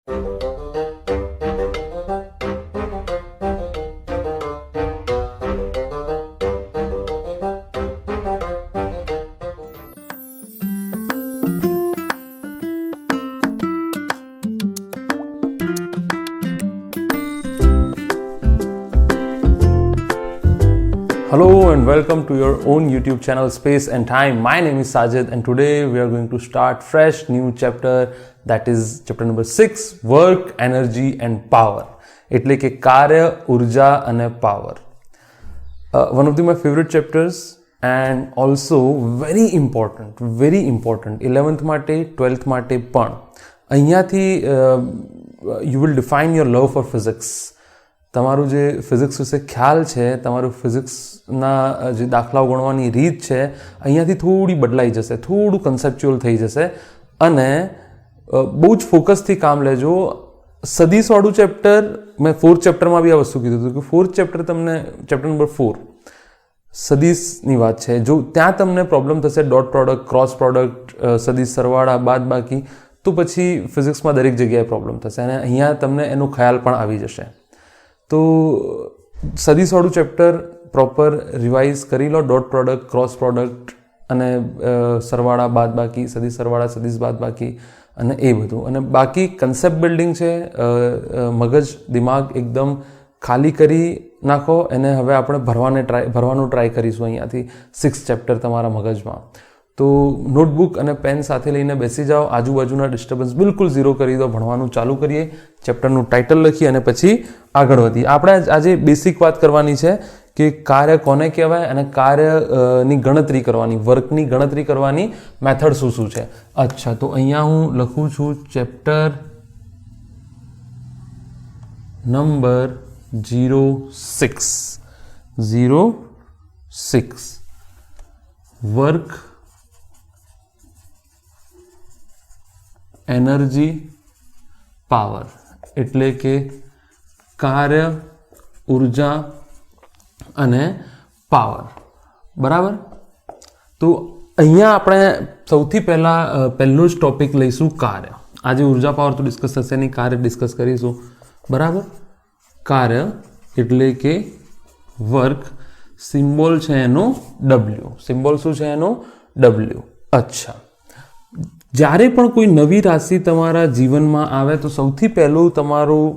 Hello and welcome to your own YouTube channel Space and Time. My name is Sajid and today we are going to start fresh new chapter, that is chapter number 6, Work, Energy and Power. એટલે કે કાર્ય, ઉર્જા અને power. One of my favorite chapters and also very important 11th માટે 12th માટે પણ. અહીંયાથી you will define your love for physics. તમારું જે ફિઝિક્સ વિશે ખ્યાલ છે, તમારું ફિઝિક્સના જે દાખલાઓ ગણવાની રીત છે, અહીંયાથી થોડી બદલાઈ જશે, થોડું કન્સેપ્ચ્યુઅલ થઈ જશે અને બહુ જ ફોકસથી કામ લેજો. સદીસવાળું ચેપ્ટર, મેં 4th ચેપ્ટરમાં બી આ વસ્તુ કીધું હતું કે 4th ચેપ્ટર તમને, ચેપ્ટર નંબર 4 સદીસની વાત છે, જો ત્યાં તમને પ્રોબ્લેમ થશે ડોટ પ્રોડક્ટ, ક્રોસ પ્રોડક્ટ, સદીસ સરવાળા, બાદ બાકી, તો પછી ફિઝિક્સમાં દરેક જગ્યાએ પ્રોબ્લેમ થશે અને અહીંયા તમને એનો ખ્યાલ પણ આવી જશે. તો સદીસવાળું ચેપ્ટર પ્રોપર રિવાઇઝ કરી લો, ડોટ પ્રોડક્ટ, ક્રોસ પ્રોડક્ટ અને સરવાળા, બાદ બાકી, સદીસ સરવાળા, સદીસ બાદ બાકી અને એ બધું. અને બાકી કન્સેપ્ટ બિલ્ડિંગ છે, મગજ દિમાગ એકદમ ખાલી કરી નાખો. એને હવે આપણે ભરવાનો ટ્રાય કરીશું અહીંયાથી 6th ચેપ્ટર તમારા મગજમાં. તો નોટબુક અને પેન સાથે લઈને બેસી જાઓ, આજુબાજુના ડિસ્ટર્બન્સ બિલકુલ ઝીરો કરી દો, ભણવાનું ચાલુ કરીએ. ચેપ્ટરનું ટાઇટલ લખીએ અને પછી આગળ વધીએ. આપણે આજે બેસિક વાત કરવાની છે કે કાર્ય કોને કહેવાય અને કાર્યની ગણતરી કરવાની, વર્કની ગણતરી કરવાની મેથડ શું છે. અચ્છા, તો અહીંયા હું લખું છું chapter number 06 work, energy, power, એટલે કે કાર્ય, ઉર્જા અને પાવર. બરાબર? તો અહીંયા આપણે સૌથી પહેલું જ ટોપિક લઈશું કાર્ય. આજે ઉર્જા પાવર તો ડિસ્કસ થશે નહીં, કાર્ય ડિસ્કસ કરીશું. બરાબર? કાર્ય એટલે કે વર્ક, સિમ્બોલ છે એનો W. સિમ્બોલ શું છે એનો? W. અચ્છા, જ્યારે પણ કોઈ નવી રાશિ તમારા જીવનમાં આવે તો સૌથી પહેલું તમારું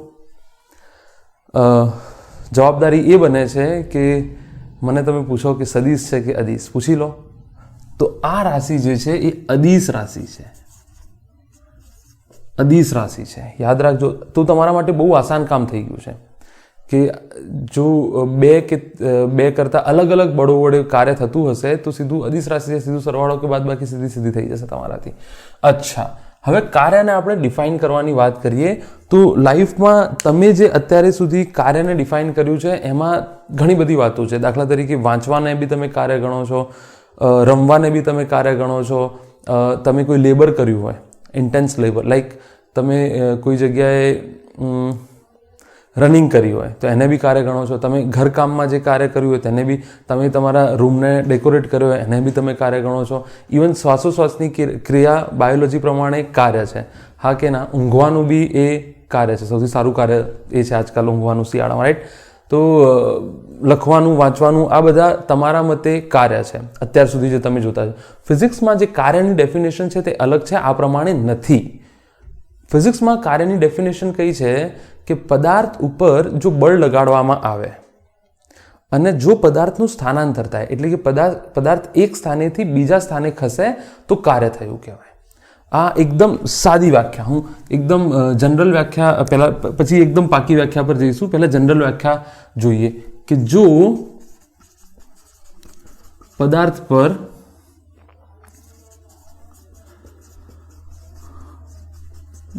જવાબદારી એ બને છે કે મને તમે પૂછો કે સદીશ છે કે અદીશ, પૂછી લો. તો આ રાશિ જે છે એ અદીશ રાશિ છે. અદીશ રાશિ છે, યાદ રાખજો. તો તમારા માટે બહુ આસાન કામ થઈ ગયું છે કે જો બે કરતાં અલગ અલગ બળો વડે કાર્ય થતું હશે તો સીધું અદીશ રાશિ છે, સીધું સરવાળો કે બાદ બાકી સીધી થઈ જશે તમારાથી. અચ્છા, હવે કાર્યને આપણે ડિફાઇન કરવાની વાત કરીએ તો લાઈફમાં તમે જે અત્યારે સુધી કાર્યને ડિફાઇન કર્યું છે એમાં ઘણી બધી વાતો છે. દાખલા તરીકે વાંચવાને બી તમે કાર્ય ગણો છો, રમવાને બી તમે કાર્ય ગણો છો, તમે કોઈ લેબર કર્યું હોય, ઇન્ટેન્સ લેબર, લાઈક તમે કોઈ જગ્યાએ રનિંગ કરી હોય તો એને બી કાર્ય ગણો છો. તમે ઘરકામમાં જે કાર્ય કર્યું હોય તેને બી, તમે તમારા રૂમને ડેકોરેટ કર્યો હોય એને બી તમે કાર્ય ગણો છો. ઇવન શ્વાસોશ્વાસની ક્રિયા બાયોલોજી પ્રમાણે કાર્ય છે. હા કે ના? ઊંઘવાનું બી એ કાર્ય છે. સૌથી સારું કાર્ય એ છે આજકાલ ઊંઘવાનું શિયાળામાં, રાઈટ? તો લખવાનું, વાંચવાનું, આ બધા તમારા મતે કાર્ય છે અત્યાર સુધી જે તમે જોતા છો. ફિઝિક્સમાં જે કાર્યની ડેફિનેશન છે તે અલગ છે, આ પ્રમાણે નથી. ફિઝિક્સમાં કાર્યની ડેફિનેશન કઈ છે કે પદાર્થ ઉપર જો બળ લગાડવામાં આવે અને જો પદાર્થનું સ્થાનાંતર થાય, એટલે કે પદાર્થ એક સ્થાનેથી બીજા સ્થાને ખસે તો કાર્ય થયું કહેવાય. આ એકદમ સાદી વ્યાખ્યા, હું એકદમ જનરલ વ્યાખ્યા પહેલાં, પછી એકદમ પાકી વ્યાખ્યા પર જઈશું. પહેલાં જનરલ વ્યાખ્યા જોઈએ કે જો પદાર્થ પર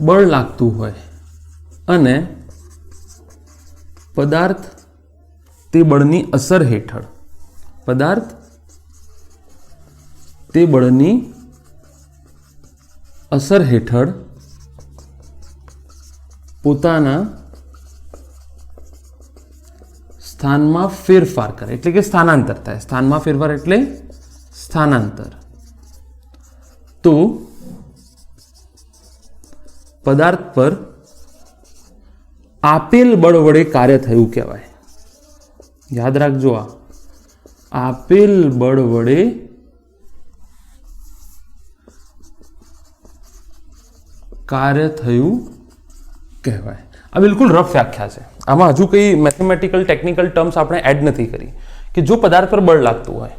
બળ લાગતું હોય અને પદાર્થ તે બળની અસર હેઠળ, પદાર્થ તે બળની અસર હેઠળ પોતાના સ્થાનમાં ફેરફાર કરે, એટલે કે સ્થાનાંતર થાય. સ્થાનમાં ફેરફાર એટલે સ્થાનાંતર. તો પદાર્થ પર આપેલ બળ વડે કાર્ય થયું કહેવાય. યાદ રાખજો, આ આપેલ બળ વડે કાર્ય થયું કહેવાય. આ બિલકુલ રફ વ્યાખ્યા છે. આમાં હજુ કઈ મેથેમેટિકલ ટેકનિકલ ટર્મ્સ આપણે એડ નથી કરી કે જો પદાર્થ પર બળ લાગતું હોય,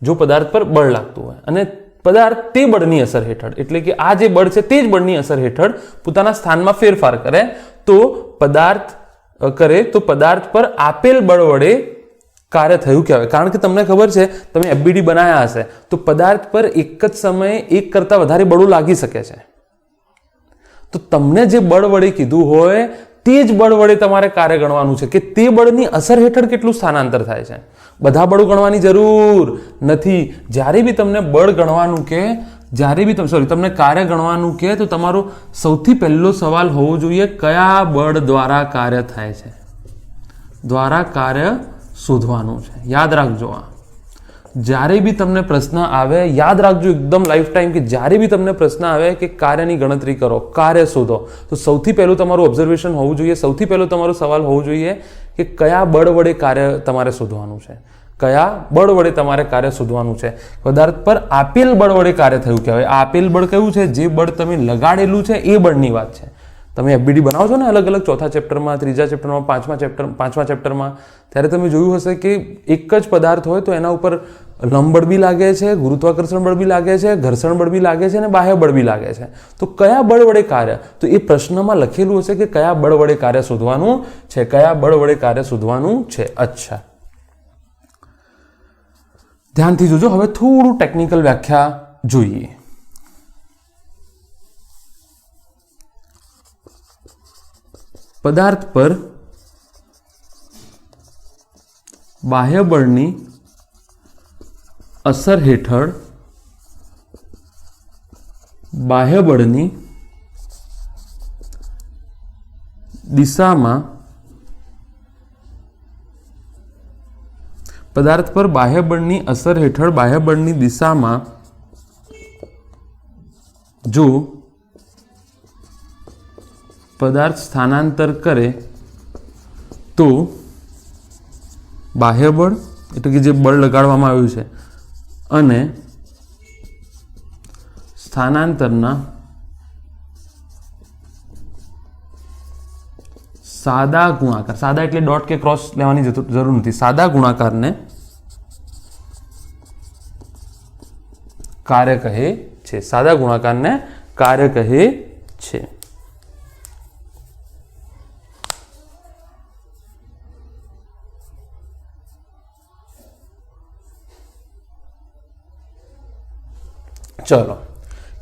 જો પદાર્થ પર બળ લાગતું હોય અને પદાર્થ તે બળની અસર હેઠળ, એટલે કે આ જે બળ છે તે જ બળની અસર હેઠળ પોતાના સ્થાનમાં ફેરફાર કરે તો પદાર્થ પર આપેલ બળ વડે કાર્ય થયું કહેવાય. કારણ કે તમને ખબર છે, તમે એફબીડી બનાવ્યા હશે તો પદાર્થ પર એક જ સમયે એક કરતા વધારે બળો લાગી શકે છે. તો તમને જે બળ વડે કીધું હોય તે જ બળ વડે તમારે કાર્ય ગણવાનું છે કે તે બળની અસર હેઠળ કેટલું સ્થાનાંતર થાય છે. બધા બળો ગણવાની જરૂર નથી. જ્યારે બી તમને બળ ગણવાનું કે તમને કાર્ય ગણવાનું કે તો તમારો સૌથી પહેલો સવાલ હોવો જોઈએ કયા બળ દ્વારા કાર્ય થાય છે, દ્વારા કાર્ય શોધવાનું છે. યાદ રાખજો, આ જ્યારે બી તમને પ્રશ્ન આવે, યાદ રાખજો એકદમ લાઈફ ટાઈમ, કે જ્યારે બી તમને પ્રશ્ન આવે કે કાર્યની ગણતરી કરો, કાર્ય શોધો, તો સૌથી પહેલું તમારું ઓબ્ઝર્વેશન હોવું જોઈએ, સૌથી પહેલો તમારો સવાલ હોવો જોઈએ કે કયા બળ વડે કાર્ય તમારે શોધવાનું છે, કયા બળ વડે તમારે કાર્ય શોધવાનું છે. પદાર્થ પર આપેલ બળ વડે કાર્ય થયું કહેવાય. આ આપેલ બળ કયું છે? જે બળ તમે લગાડેલું છે એ બળની વાત છે. તમે એફબીડી બનાવો છો ને અલગ અલગ, ચોથા ચેપ્ટરમાં, ત્રીજા ચેપ્ટરમાં, પાંચમા ચેપ્ટરમાં, ત્યારે તમે જોયું હશે કે એક જ પદાર્થ હોય તો એના ઉપર લંબ બળ બી લાગે છે, ગુરુત્વાકર્ષણ બળ બી લાગે છે, ઘર્ષણ બળ બી લાગે છે અને બાહ્ય બળ બી લાગે છે. તો કયા બળ વડે કાર્ય? તો એ પ્રશ્નમાં લખેલું હશે કે કયા બળ વડે કાર્ય શોધવાનું છે, કયા બળ વડે કાર્ય શોધવાનું છે. અચ્છા, ધ્યાનથી જોજો. હવે થોડું ટેકનિકલ વ્યાખ્યા જોઈએ. પદાર્થ પર બાહ્ય બળની અસર હેઠળ બાહ્ય બળની દિશામાં પદાર્થ પર બાહ્ય બળની અસર હેઠળ બાહ્ય બળની દિશામાં જો પદાર્થ સ્થાનાંતર કરે તો બાહ્ય બળ, એટલે કે જે બળ લગાડવામાં આવ્યું છે, અને સ્થાનાંતરના સાદા ગુણાકાર, સાદા એટલે ડોટ કે ક્રોસ લેવાની જરૂર નથી, સાદા ગુણાકારને કાર્ય કહે છે. સાદા ગુણાકારને કાર્ય કહે છે. ચલો,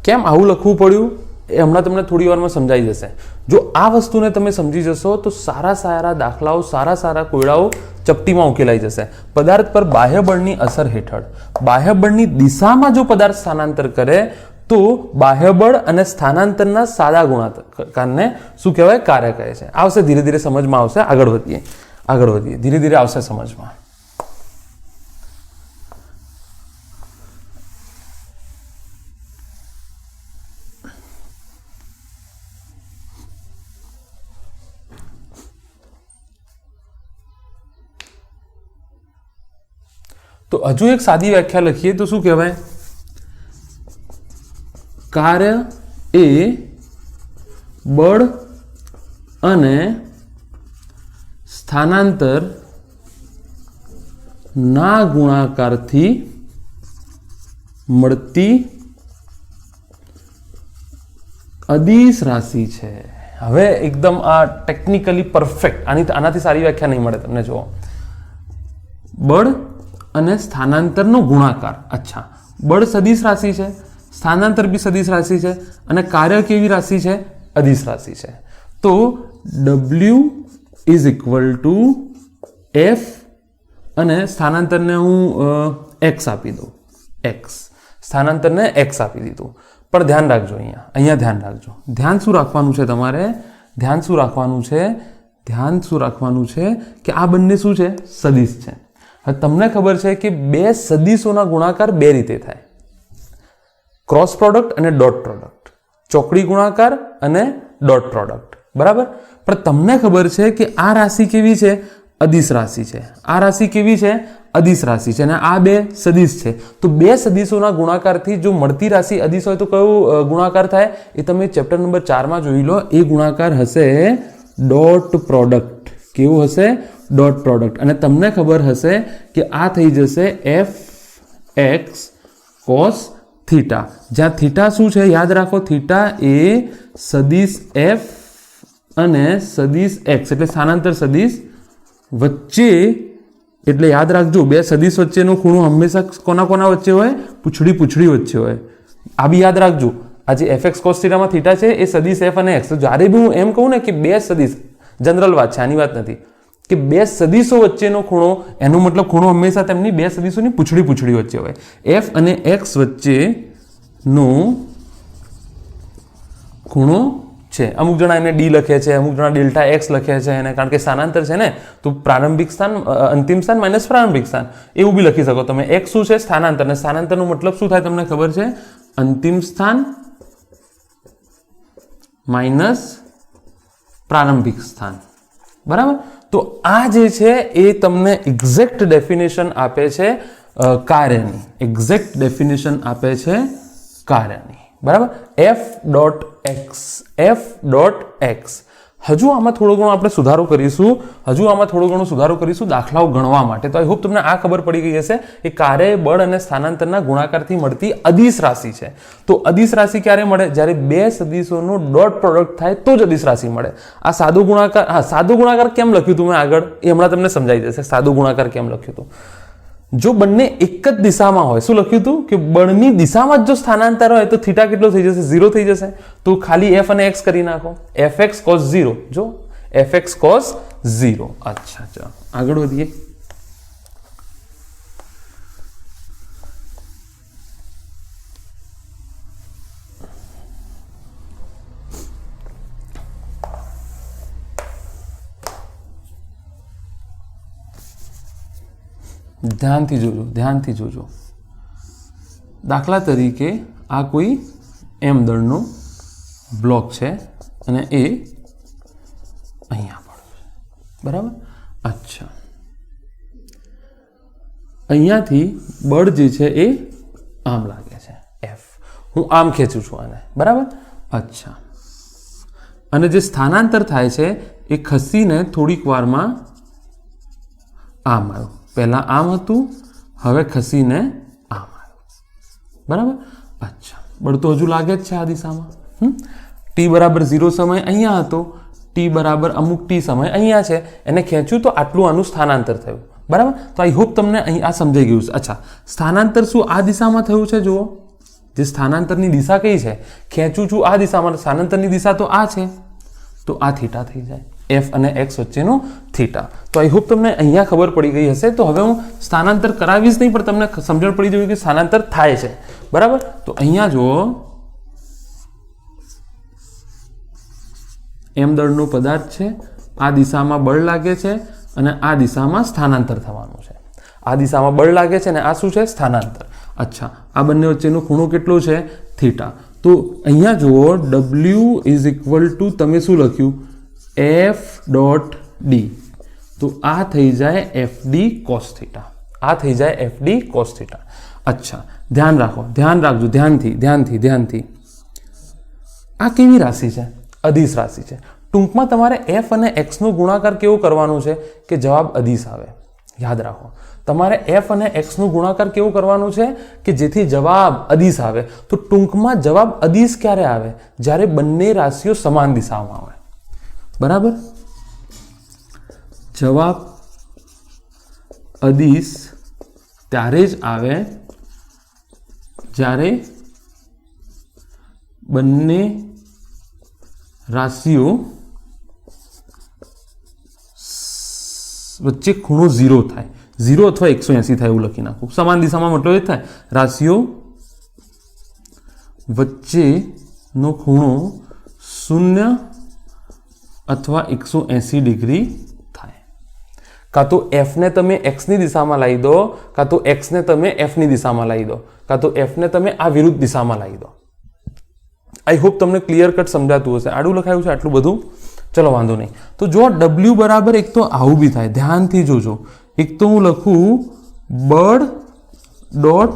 કેમ આવું લખવું પડ્યું એ હમણાં તમને થોડી વારમાં સમજાઈ જશે. જો આ વસ્તુને તમે સમજી જશો તો સારા સારા દાખલાઓ, સારા સારા કોયડાઓ ચપટીમાં ઉકેલાઈ જશે. પદાર્થ પર બાહ્ય બળની અસર હેઠળ બાહ્ય બળની દિશામાં જો પદાર્થ સ્થાનાંતર કરે તો બાહ્ય બળ અને સ્થાનાંતરના સાદા ગુણાકારને શું કહેવાય? કાર્ય કહે છે. આવશે, ધીરે ધીરે સમજમાં આવશે. આગળ વધીએ, ધીરે ધીરે આવશે સમજમાં. તો હજુ એક સાદી વ્યાખ્યા લખીએ તો શું કહેવાય? કાર્ય એ બળ અને સ્થાનાંતર ના ગુણાકારથી મળતી અદિશ રાશિ છે. હવે એકદમ આ ટેકનિકલી પરફેક્ટ, આનાથી સારી વ્યાખ્યા નહીં મળે તમને. જુઓ, બળ અને સ્થાનાંતરનો ગુણાકાર. અચ્છા, બળ સદિશ રાશિ છે, સ્થાનાંતર બી સદિશ રાશિ છે, અને કાર્ય કેવી રાશિ છે? અદિશ રાશિ છે. તો W is equal to F અને સ્થાનાંતરને હું x આપી દઉં, x, સ્થાનાંતરને x આપી દીધું. પણ ધ્યાન રાખજો, અહીંયા ધ્યાન રાખજો. ધ્યાન શું રાખવાનું છે તમારે? ધ્યાન શું રાખવાનું છે કે આ બંને શું છે? સદિશ છે. તમને ખબર છે કે બે સદિશોના ગુણાકાર બે રીતે થાય: ક્રોસ પ્રોડક્ટ અને ડોટ પ્રોડક્ટ, ચોકડી ગુણાકાર અને ડોટ પ્રોડક્ટ. બરાબર. પણ તમને ખબર છે કે આ રાશિ કેવી છે? અદિશ રાશિ છે. આ રાશિ કેવી છે? અદિશ રાશિ છે. અને આ બે સદિશ છે. તો બે સદિશોના ગુણાકારથી જો મળતી રાશિ અદિશ હોય તો કયો ગુણાકાર થાય? એ તમે ચેપ્ટર નંબર 4 જોઈ લો. એ ગુણાકાર હશે ડોટ પ્રોડક્ટ. કેવું હશે? Dot product. અને તમને ખબર હશે કે આ થઈ જશે fx cos થીટા. જ્યાં થીટા શું છે? યાદ રાખો, થીટા એ સદિશ f અને સદિશ x એટલે સ્થાનાંતર સદિશ વચ્ચે, એટલે યાદ રાખજો બે સદિશ વચ્ચેનો ખૂણો હંમેશા કોના કોના વચ્ચે હોય? પૂંછડી વચ્ચે હોય. આ બી યાદ રાખજો. આ જે fx cos થીટામાં થીટા છે એ સદિશ f અને x. તો જ્યારે બી હું એમ કહું ને કે બે સદિશ, જનરલ વાત છે, આની વાત નથી, કે બે સદિશો વચ્ચેનો ખૂણો, એનો મતલબ ખૂણો હંમેશા તેમની બે સદિશોની પૂંછડી વચ્ચે હોય. f અને x વચ્ચેનો ખૂણો છે. અમુક જણા એને ડી લખે છે, અમુક જણા ડેલ્ટા એક્સ લખે છે એને, કારણ કે સ્થાનાંતર છે ને, તો પ્રારંભિક સ્થાન, અંતિમ સ્થાન માઇનસ પ્રારંભિક સ્થાન, એવું બી લખી શકો તમે. એક્સ શું છે? સ્થાનાંતર. અને સ્થાનાંતરનો મતલબ શું થાય તમને ખબર છે? અંતિમ સ્થાન માઇનસ પ્રારંભિક સ્થાન. બરાબર. તો આ જે છે એ તમને એક્ઝેક્ટ ડેફિનેશન આપે છે કાર્યની. એક્ઝેક્ટ ડેફિનેશન આપે છે કાર્યની. બરાબર. f dot x. હજુ આમાં થોડો ઘણો આપણે સુધારો કરીશું, દાખલાઓ ગણવા માટે. તો આઈ હોપ તમને આ ખબર પડી ગઈ હશે કે કાર્ય, બળ અને સ્થાનાંતરના ગુણાકારથી મળતી અદિશ રાશિ છે. તો અદિશ રાશિ ક્યારે મળે? જ્યારે બે સદિશોનો ડોટ પ્રોડક્ટ થાય તો જ અદિશ રાશિ મળે. આ સાદો ગુણાકાર, સાદો ગુણાકાર કેમ લખ્યું હતું મેં આગળ, એ હમણાં તમને સમજાઈ જશે. સાદો ગુણાકાર કેમ લખ્યું હતું? જો બંને એક જ દિશામાં હોય, શું લખ્યું હતું? કે બળની દિશામાં જ જો સ્થાનાંતર હોય તો થીટા કેટલો થઈ જશે? 0 થઈ જશે. તો ખાલી f અને x કરી નાખો. fx cos 0. જો fx cos 0. અચ્છા, ચાલો આગળ વધીએ. ધ્યાનથી જોજો. દાખલા તરીકે આ કોઈ m દળનો બ્લોક છે અને એ અહીંયા પડે છે. બરાબર. અચ્છા, અહીંયાથી બળ જે છે એ આમ લાગે છે f. હું આમ ખેંચું છું આને. બરાબર. અચ્છા, અને જે સ્થાનાંતર થાય છે એ ખસીને થોડીક વારમાં આમ આવ્યું. પહેલા આમ હતું, હવે ખસીને આમ આવ્યું. બરાબર. અચ્છા, બળ તો હજુ લાગે જ છે આ દિશામાં. t બરાબર 0 સમય અહીંયા હતો, t બરાબર અમુક t સમય અહીંયા છે. એને ખેંચ્યું તો આટલું આનું સ્થાનાંતર થયું. બરાબર. તો આઈ હોપ તમને અહીં આ સમજાઈ ગયું છે. અચ્છા, સ્થાનાંતર શું આ દિશામાં થયું છે? જુઓ, જે સ્થાનાંતરની દિશા કઈ છે? ખેંચું છું આ દિશામાં, સ્થાનાંતરની દિશા તો આ છે, તો આ થીટા થઈ જાય. f અને x વચ્ચેનો થીટા. તો આઈ હોપ તમને અહીંયા ખબર પડી ગઈ હશે. તો હવે હું સ્થાનાંતર કરાવીશ નહીં, પણ તમને સમજણ પડી જવી કે સ્થાનાંતર થાય છે. બરાબર. તો અહીંયા જુઓ, m દળનો પદાર્થ છે, આ દિશામાં બળ લાગે છે અને આ દિશામાં સ્થાનાંતર થવાનું છે. આ દિશામાં બળ લાગે છે અને આ શું છે? સ્થાનાંતર. અચ્છા, આ બંને વચ્ચેનો ખૂણો કેટલો છે? થીટા. તો અહીંયા જુઓ, w ઇઝ ઇક્વલ ટુ, તમે શું લખ્યું? f dot D. તો આ થઈ જાય fd cos થીટા. આ થઈ જાય fd cos થીટા. અચ્છા, ધ્યાન રાખજો, ધ્યાનથી. આ કેવી રાશિ છે? અદિશ રાશિ છે. ટૂંકમાં તમારે f અને x નો ગુણાકાર કેવો કરવાનો છે કે જવાબ અદિશ આવે. યાદ રાખો, તમારે f અને x નો ગુણાકાર કેવો કરવાનું છે કે જેથી જવાબ અદિશ આવે. તો ટૂંકમાં જવાબ અદિશ ક્યારે આવે? જ્યારે બંને રાશિઓ સમાન દિશામાં હોય. બરાબર. જવાબ અદિશ ત્યારે જ આવે જ્યારે બંને રાશિઓ વચ્ચે ખૂણો 0 થાય. 0 અથવા 180 થાય એવું લખી નાખું. સમાન દિશામાં મતલબ એ થાય રાશિઓ વચ્ચેનો ખૂણો 0 અથવા 180 ડિગ્રી થાય. કાં તો f ને તમે x ની દિશામાં લાવી દો, કાં તો x ને તમે f ની દિશામાં લાવી દો, કાં તો f ને તમે આ વિરુદ્ધ દિશામાં લાવી દો. આઈ હોપ તમને ક્લિયર કટ સમજાતું હશે. આડું લખાયું છે આટલું બધું चलो वांधो नहीं। तो जो W बराबर एक तो आવું भी थाय, ध्यान थी जोजो। एक तो हूँ लखूं बळ डॉट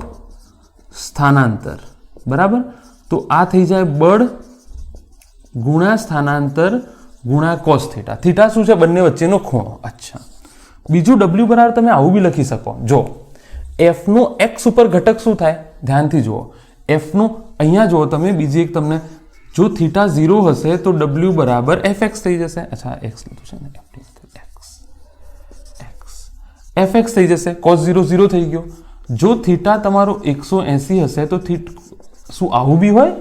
स्थानांतर, बराबर। तो आ थई जाए बळ गुणा स्थानांतर गुणा cos थीटा। थीटा शुं छे? बंने वच्चेनो खूणो। अच्छा, बीजू W बराबर तमे आવું भी लखी सको। जो F नो X उपर घटक शुं थाय? ध्यान थी जुओ। F नो अहींया जुओ तमे, बीजी एक तमने जो थीटा 0 हशे तो W बराबर fx थई जशे। अच्छा, x लीधुं छे ने, fx थई जशे। cos 0 0 थई गयो। जो थीटा तमारो 180 हशे तो शुं आવું भी होय?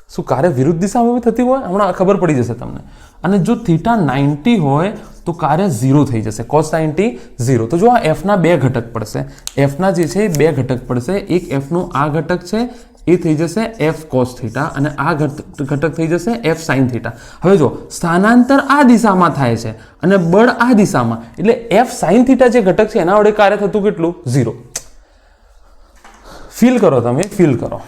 શું કાર્ય વિરુદ્ધ દિશામાં भी થતી હોય? હમણાં ખબર પડી જશે તમને। અને જો થીટા 90 હોય તો કાર્ય 0 થઈ જશે, cos 90 0। તો જો આ f ના બે ઘટક પડશે, f ના જે છે બે ઘટક પડશે। એક f નો આ ઘટક છે એ થઈ જશે f cos થીટા અને આ ઘટક થઈ જશે f sin થીટા। હવે જો સ્થાનાંતર આ દિશામાં થાય છે અને બળ આ દિશામાં, એટલે f sin થીટા જે ઘટક છે એના વડે કાર્ય થતું કેટલું? 0। ફીલ કરો, તમે ફીલ કરો।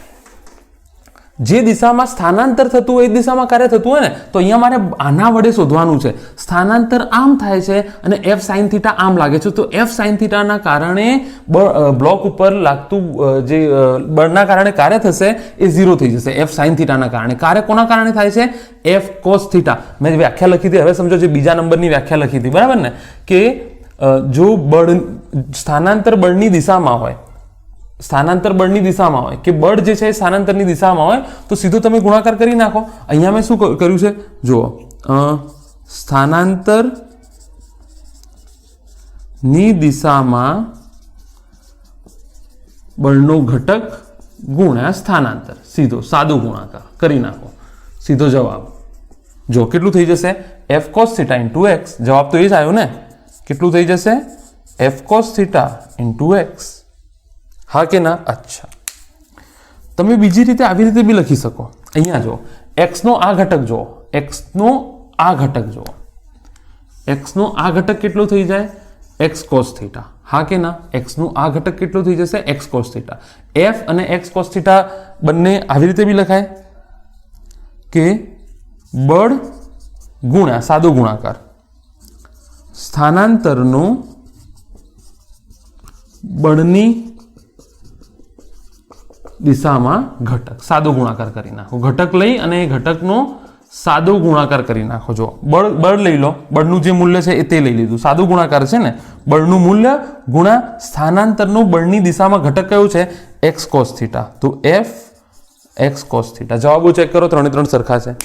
જે દિશામાં સ્થાનાંતર થતું હોય એ દિશામાં કાર્ય થતું હોય ને, તો અહીંયા મારે આના વડે શોધવાનું છે। સ્થાનાંતર આમ થાય છે અને f sin થીટા આમ લાગે છે, તો f sin થીટાના કારણે બ્લોક ઉપર લાગતું જે બળના કારણે કાર્ય થશે એ 0 થઈ જશે। f sin થીટાના કારણે કાર્ય કોના કારણે થાય છે? f cos theta. મેં વ્યાખ્યા લખી હતી, હવે સમજો જે બીજા નંબરની વ્યાખ્યા લખી હતી, બરાબર ને, કે જો બળ સ્થાનાંતર બળની દિશામાં હોય, સ્થાનાંતર બળની દિશામાં હોય, કે બળ જે છે સ્થાનાંતરની દિશામાં હોય, તો સીધો તમે ગુણાકાર કરી નાખો। અહીંયા મેં શું કર્યું છે જુઓ, સ્થાનાંતર ની દિશામાં બળનો ઘટક ગુણ્યા સ્થાનાંતર, સીધો સાદો ગુણાકાર કરી નાખો, સીધો જવાબ। જો કેટલું થઈ જશે? f cos theta into x। જવાબ તો એ જ આવ્યો ને, કેટલું થઈ જશે? f cos theta into x। हाँ के ना? अच्छा, तमे बीजी रीते आवी रीते भी लखी सको। अहींया जो x नो आ घटक जो, x नो आ घटक जो, x नो आ घटक केटलो थई जाए? x cos theta. हाँ के ना? x नो आ घटक केटलो थई जशे? x cos theta. f अने x cos थीटा बंने आवी रीते भी लखाय के बळ गुणा सादो गुणाकार स्थानांतरनो बळनी દિશામાં ઘટક, સાદો ગુણાકાર કરી નાખો। ઘટક લઈ અને ઘટકનો સાદો ગુણાકાર કરી નાખો। જો બળ લઈ લો, બળનું જે મૂલ્ય છે એ તે લઈ લીધું, સાદો ગુણાકાર છે ને, બળનું મૂલ્ય ગુણા સ્થાનાંતરનું બળની દિશામાં ઘટક કયું છે? x cos theta. તો f x cos થીટા। જવાબો ચેક કરો, ત્રણે ત્રણ સરખા છે।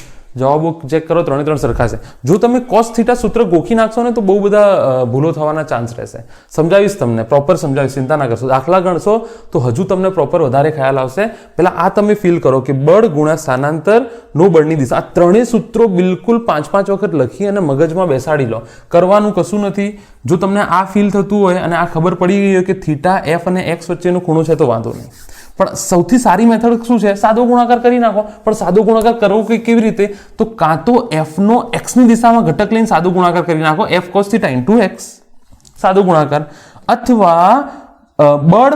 જવાબો ચેક કરો, ત્રણે ત્રણ સરખા છે। જો તમે cos થીટા સૂત્ર ગોખી નાખશો ને તો બહુ બધા ભૂલો થવાના ચાન્સ રહેશે। સમજાવીશ તમને, પ્રોપર સમજાવીશ, ચિંતા ના કરશો। દાખલા ગણશો તો હજુ તમને પ્રોપર વધારે ખ્યાલ આવશે। પહેલા આ તમે ફીલ કરો કે બળ ગુણ્યા સ્થાનાંતર નો બળની દિશા, આ ત્રણેય સૂત્રો બિલકુલ 5-5 વખત લખી અને મગજમાં બેસાડી લો। કરવાનું કશું નથી। જો તમને આ ફીલ થતું હોય અને આ ખબર પડી ગઈ હોય કે થીટા f અને x વચ્ચેનો ખૂણો છે તો વાંધો નહીં। પણ સૌથી સારી મેથડ શું છે? સાદો ગુણાકાર કરી નાખો। પણ સાદો ગુણાકાર કરવો કેવી રીતે? તો કાં તો f નો x ની દિશામાં ઘટક લઈને સાદો ગુણાકાર કરી નાખો, f cos theta into x, સાદો ગુણાકાર। અથવા બળ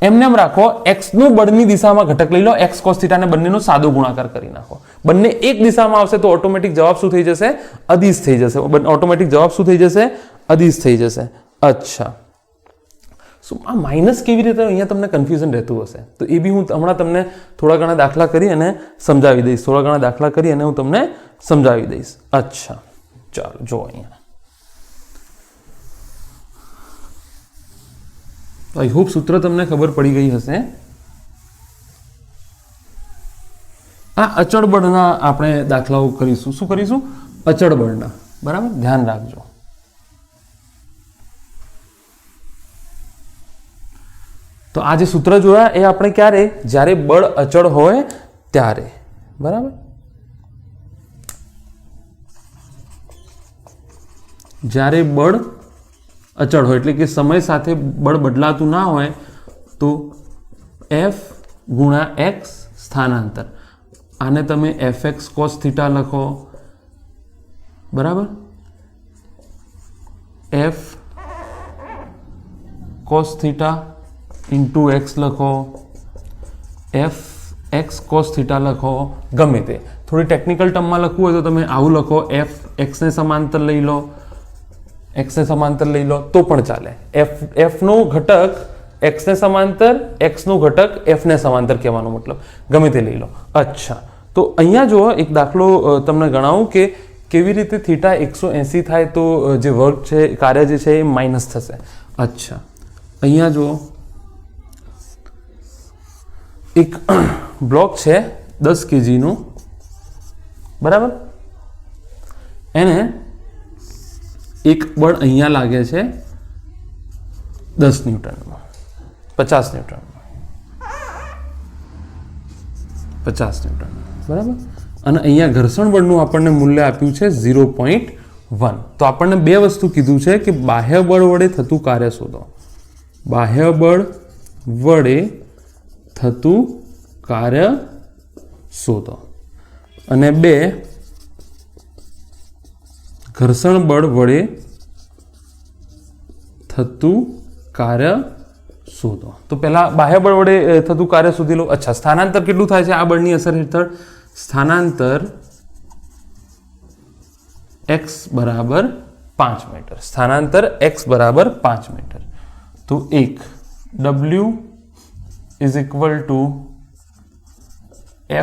એમને એમ રાખો, x નું બળની દિશામાં ઘટક લઈ લો, x cos થીટા ને બંનેનો સાદો ગુણાકાર કરી નાખો। બંને એક દિશામાં આવશે તો ઓટોમેટિક જવાબ શું થઈ જશે? અદિશ થઈ જશે। ઓટોમેટિક જવાબ શું થઈ જશે? અદિશ થઈ જશે। अच्छा, આ માઇનસ કેવી રીતે અહીંયા તમને કન્ફ્યુઝન રહેતું હશે, તો એ બી હું હમણાં તમને થોડા ઘણા દાખલા કરી અને સમજાવી દઈશ। થોડા ઘણા દાખલા કરી અને હું તમને સમજાવી દઈશ। અચ્છા, ચાલો જો અહીંયા, આઈ હોપ સૂત્ર તમને ખબર પડી ગઈ હશે। આ અચળ બળના આપણે દાખલાઓ કરીશું। શું કરીશું? અચળ બળના, બરાબર, ધ્યાન રાખજો। તો આ જે સૂત્ર જોયા એ આપણે ક્યારે? જ્યારે બળ અચળ હોય ત્યારે, બરાબર। જ્યારે બળ અચળ હોય એટલે કે સમય સાથે બળ બદલાતું ના હોય તો f ગુણ્યા x સ્થાનાંતર, આને તમે fx cos થીટા લખો, બરાબર। f cos theta into x लखो, एफ एक्स cos थीटा लखो, गमे ते। थोड़ी टेक्निकल टर्म में लखવું હોય તો તમે આવું લખો, एफ એક્સને સમાંતર લઈ લો, એક્સને સમાંતર લઈ લો તો પણ ચાલે. એફનો ઘટક એક્સને સમાંતર, એક્સનો ઘટક એફને સમાંતર કહેવાનો મતલબ ગમે તે લઈ લો. અચ્છા, તો અહીંયા જુઓ એક દાખલો તમને ગણાવું કે કેવી રીતે થીટા 180 થાય તો જે વર્ક છે, કાર્ય જે છે એ માઇનસ થશે. અચ્છા, અહીંયા જુઓ એક બ્લોક છે 10 kgનું, બરાબર, એને એક બળ અહીંયા લાગે છે 10 ન્યૂટનમાં, 50 ન્યૂટનમાં, 50 ન્યૂટન, બરાબર. અને અહીંયા ઘર્ષણ બળનું આપણને મૂલ્ય આપ્યું છે 0.1. તો આપણને બે વસ્તુ કીધું છે કે બાહ્ય બળ વડે થતું કાર્ય શોધો. બાહ્ય બળ વડે થતું કાર્ય શોધો. અને બે, ઘર્ષણ બળ વડે થતું કાર્ય શોધો. તો પહેલા બાહ્ય બળ વડે થતું કાર્ય શોધી લો. અચ્છા, સ્થાનાંતર કેટલું થાય છે આ બળની અસર હેઠળ? સ્થાનાંતર x બરાબર 5 મીટર. સ્થાનાંતર x બરાબર 5 મીટર. તો 1 w is equal to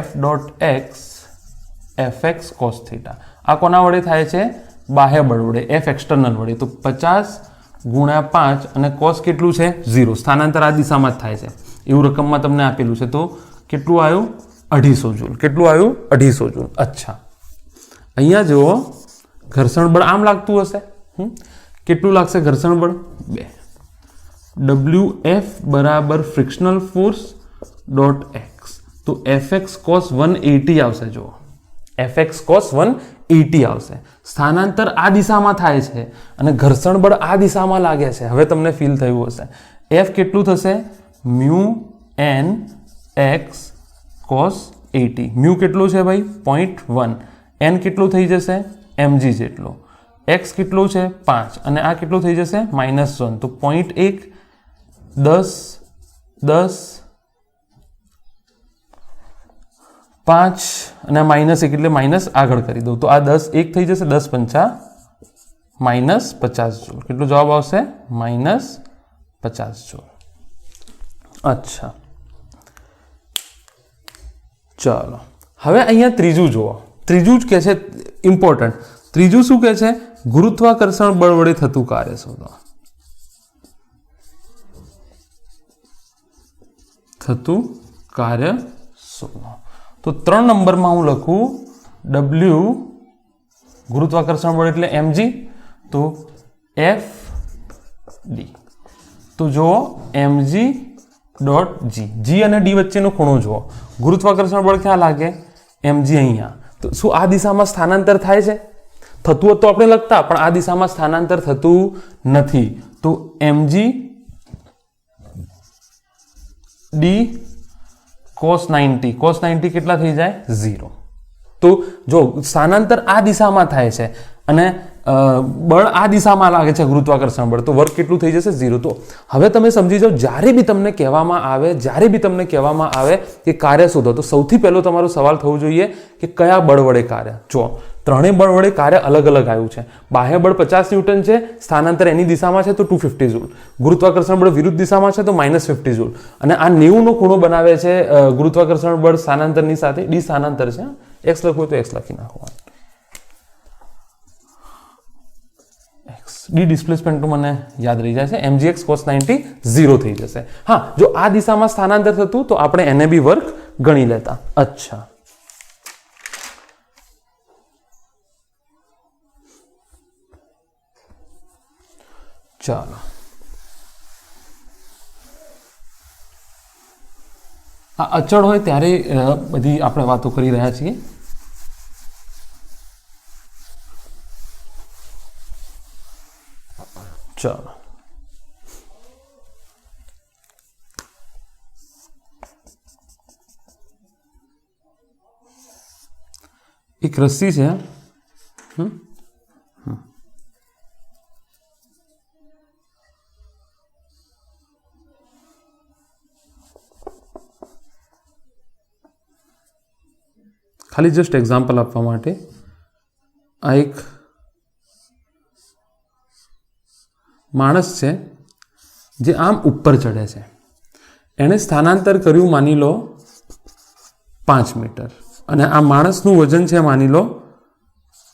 f dot x fx cos theta. આ કોના વડે થાય છે? બાહ્ય બળ વડે, f એક્સટર્નલ વડે. તો 50 ગુણ્યા 5 અને cos કેટલું છે? 0. સ્થાનાંતર આ દિશામાં જ થાય છે એવું રકમમાં તમને આપેલું છે. તો કેટલું આવ્યું? 250 જૂલ. કેટલું આવ્યું? 250 જૂલ. અચ્છા, અહીંયા જુઓ ઘર્ષણ બળ આમ લાગતું હશે. કેટલું લાગશે ઘર્ષણ બળ? 2. WF બરાબર ફ્રિક્શનલ ફોર્સ ડોટ x. તો fx cos 180 આવશે. જુઓ fx cos 180 આવશે. સ્થાનાંતર આ દિશામાં થાય છે અને ઘર્ષણ બળ આ દિશામાં લાગે છે. હવે તમને ફીલ થયું હશે. f કેટલું થશે? Mu n x cos 80. Mu કેટલું છે ભાઈ? 0.1. n કેટલું થઈ જશે? mg જેટલો. x કેટલું છે? 5. અને આ કેટલું થઈ જશે? -1. તો 0.1 10 10 5 અને -1 એટલે માઇનસ આગળ કરી દઉં તો આ 10 1 થઈ જશે. 10 પંચા -50 જૂલ. કેટલો જવાબ આવશે? -50 જૂલ. અચ્છા, ચાલો હવે અહીંયા ત્રીજું જુઓ. ત્રીજું જ કે છે ઇમ્પોર્ટન્ટ. ત્રીજું શું કે છે? ગુરુત્વાકર્ષણ બળ વડે થતું કાર્ય શોધો. થતું કાર્ય શોધો. તો 3 નંબરમાં હું લખું W ગુરુત્વાકર્ષણ બળ એટલે mg, તો F d. તો જુઓ mg ડોટ g. g અને d વચ્ચેનો ખૂણો જુઓ. ગુરુત્વાકર્ષણ બળ ક્યાં લાગે? mg અહીંયા. તો શું આ દિશામાં સ્થાનાંતર થાય છે? થતું હોત તો આપણે લખતા, પણ આ દિશામાં સ્થાનાંતર થતું નથી. તો mg d cos 90. cos 90 કેટલા થઈ જાય? 0. તો જો સ્થાનાંતર આ દિશામાં થાય છે અને બળ આ દિશામાં લાગે છે ગુરુત્વાકર્ષણ બળ, તો વર્ક કેટલું થઈ જશે? 0. તો હવે તમે સમજી જાઓ, જ્યારે બી તમને કહેવામાં આવે કે કાર્ય શોધો, તો સૌથી પહેલો તમારો સવાલ થવો જોઈએ કે કયા બળ વડે કાર્ય. જો ત્રણેય બળ વડે કાર્ય અલગ અલગ આવ્યું છે. બાહ્ય બળ 50 ન્યૂટન છે, સ્થાનાંતર એની દિશામાં છે તો 250 જૂલ. ગુરુત્વાકર્ષણ બળ વિરુદ્ધ દિશામાં છે તો -50 જૂલ. અને આ 90 નો ખૂણો બનાવે છે ગુરુત્વાકર્ષણ બળ સ્થાનાંતરની સાથે. ડી સ્થાનાંતર છે, x લખવું તો x લખી નાખવાનું. ડી ડિસ્પ્લેસમેન્ટ મને યાદ રહી જાય છે. mgx cos 90 0 થઈ જશે. હા, જો આ દિશામાં સ્થાનાંતર થતું તો આપણે એને બી વર્ક ગણી લેતા. અચ્છા, ચાલો આ અચળ હોય ત્યારે બધી આપણે વાતો કરી રહ્યા છીએ. ચાલો એક રસ્સી છે. ખાલી જસ્ટ એક્ઝામ્પલ આપવા માટે આ એક માણસ છે જે આમ ઉપર ચડે છે, એણે સ્થાનાંતર કર્યું માની લો 5 મીટર, અને આ માણસનું વજન છે માની લો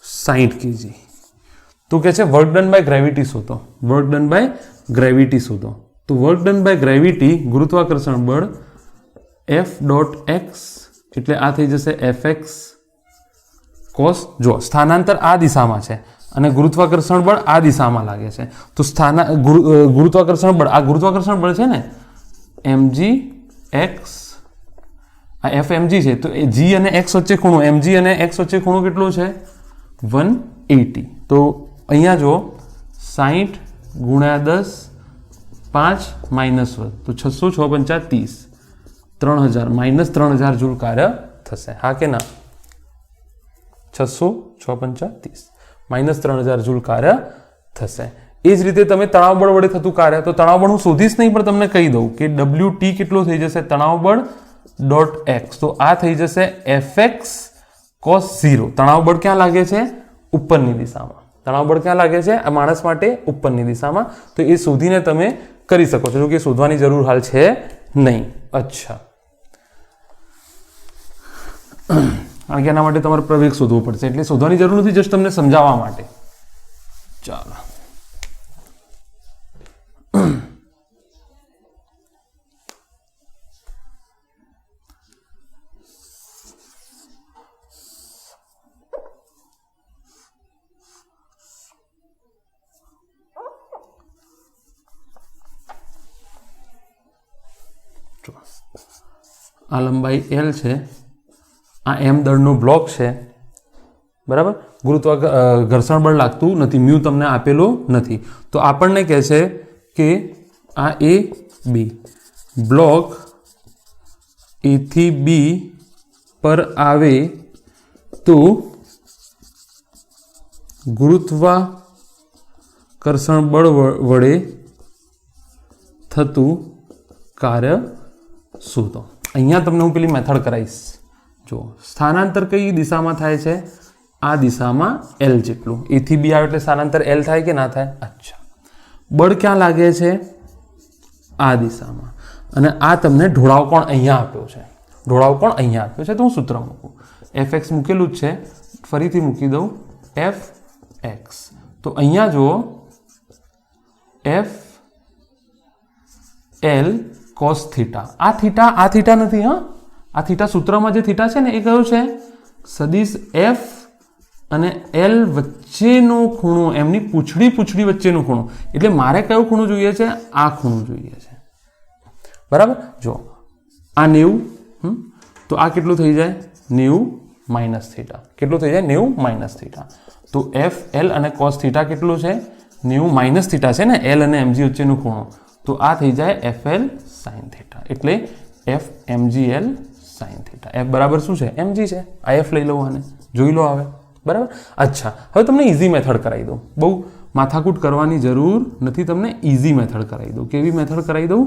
60 kg. તો કે છે વર્ક ડન બાય ગ્રેવિટી શોધો. વર્ક ડન બાય ગ્રેવિટી શોધો. તો વર્ક ડન બાય ગ્રેવિટી, ગુરુત્વાકર્ષણ બળ F.x એટલે આ થઈ જશે fx cos. જો સ્થાનાંતર આ દિશામાં છે અને ગુરુત્વાકર્ષણ બળ આ દિશામાં લાગે છે, તો ગુરુત્વાકર્ષણ બળ, આ ગુરુત્વાકર્ષણ બળ છે ને mg x, આ fmg છે, તો એ g અને x વચ્ચે ખૂણો, mg અને x વચ્ચે ખૂણો કેટલો છે 180. તો અહીંયા જો 60 ગુણ્યા 10 5 માઇનસ 1, તો 600 6 5 30, 3000 માઇનસ 3000 જૂલ કાર્ય થશે. હા કે ના? 600 6 5 30 માઇનસ 3000 જૂલ કાર્ય થશે. એ જ રીતે તમે તણાવ બળ વડે થતું કાર્ય, તો તણાવ બળ હું શોધીશ નહીં પણ તમને કહી દઉં કે WT કેટલો થઈ જશે તણાવ બળ ડોટ x, તો આ થઈ જશે fx cos 0. તણાવ બળ ક્યાં લાગે છે? ઉપરની દિશામાં. તણાવ બળ ક્યાં લાગે છે આ માણસ માટે? ઉપરની દિશામાં. તો એ શોધીને તમે કરી શકો છો, જો કે શોધવાની જરૂર હાલ છે નહીં. અચ્છા, કારણ કે એના માટે તમારે પ્રવેગ શોધવો પડશે, એટલે શોધવાની જરૂર નથી, જસ્ટ તમને સમજાવવા માટે. ચાલો, આ લંબાઈ L છે, આ m દળનો બ્લોક છે, બરાબર. ઘર્ષણ બળ લાગતું નથી, મ્યુ તમને આપેલો નથી. તો આપણને કહે છે કે આ A B બ્લોક A થી B પર આવે તો ગુરુત્વાકર્ષણ બળ વડે થતું કાર્ય શોધો. અહીંયા તમને હું પેલી મેથડ કરાવીશ. જો સ્થાનાંતર કઈ દિશામાં થાય છે? આ દિશામાં L જેટલું. A થી B આવે એટલે સ્થાનાંતર L થાય કે ના થાય? અચ્છા, બળ ક્યાં લાગે છે? આ દિશામાં. અને આ તમને ઢોળાવ કોણ અહીંયા આપ્યો છે, ઢોળાવ કોણ અહીંયા આપ્યો છે, તો હું સૂત્ર મૂકું. fx મૂકેલું જ છે, ફરીથી મૂકી દઉં fx. તો અહીંયા જુઓ f L cos થીટા. આ થીટા નથી, હા, આ થીટા સૂત્રમાં જે થીટા છે ને એ કયો છે? સદિશ f અને L વચ્ચેનો ખૂણો, એમની પૂંછડી વચ્ચેનો ખૂણો. એટલે મારે કયો ખૂણો જોઈએ છે? આ ખૂણો જોઈએ છે, બરાબર. જો આ 90, તો આ કેટલું થઈ જાય? 90 માઇનસ થીટા. કેટલું થઈ જાય? 90 માઇનસ થીટા. તો f L અને cos થીટા કેટલું છે? 90 માઇનસ થીટા છે ને, L અને mg વચ્ચેનો ખૂણો, તો આ થઈ જાય FL sin થીટા. એટલે f mgl sin theta. f બરાબર શું છે? mg છે. આ f લઈ લો, આને જોઈ લો હવે, બરાબર. અચ્છા, હવે તમને ઇઝી મેથડ કરાવી દઉં. બહુ માથાકૂટ કરવાની જરૂર નથી, તમને ઇઝી મેથડ કરાવી દઉં. કેવી મેથડ કરાવી દઉં?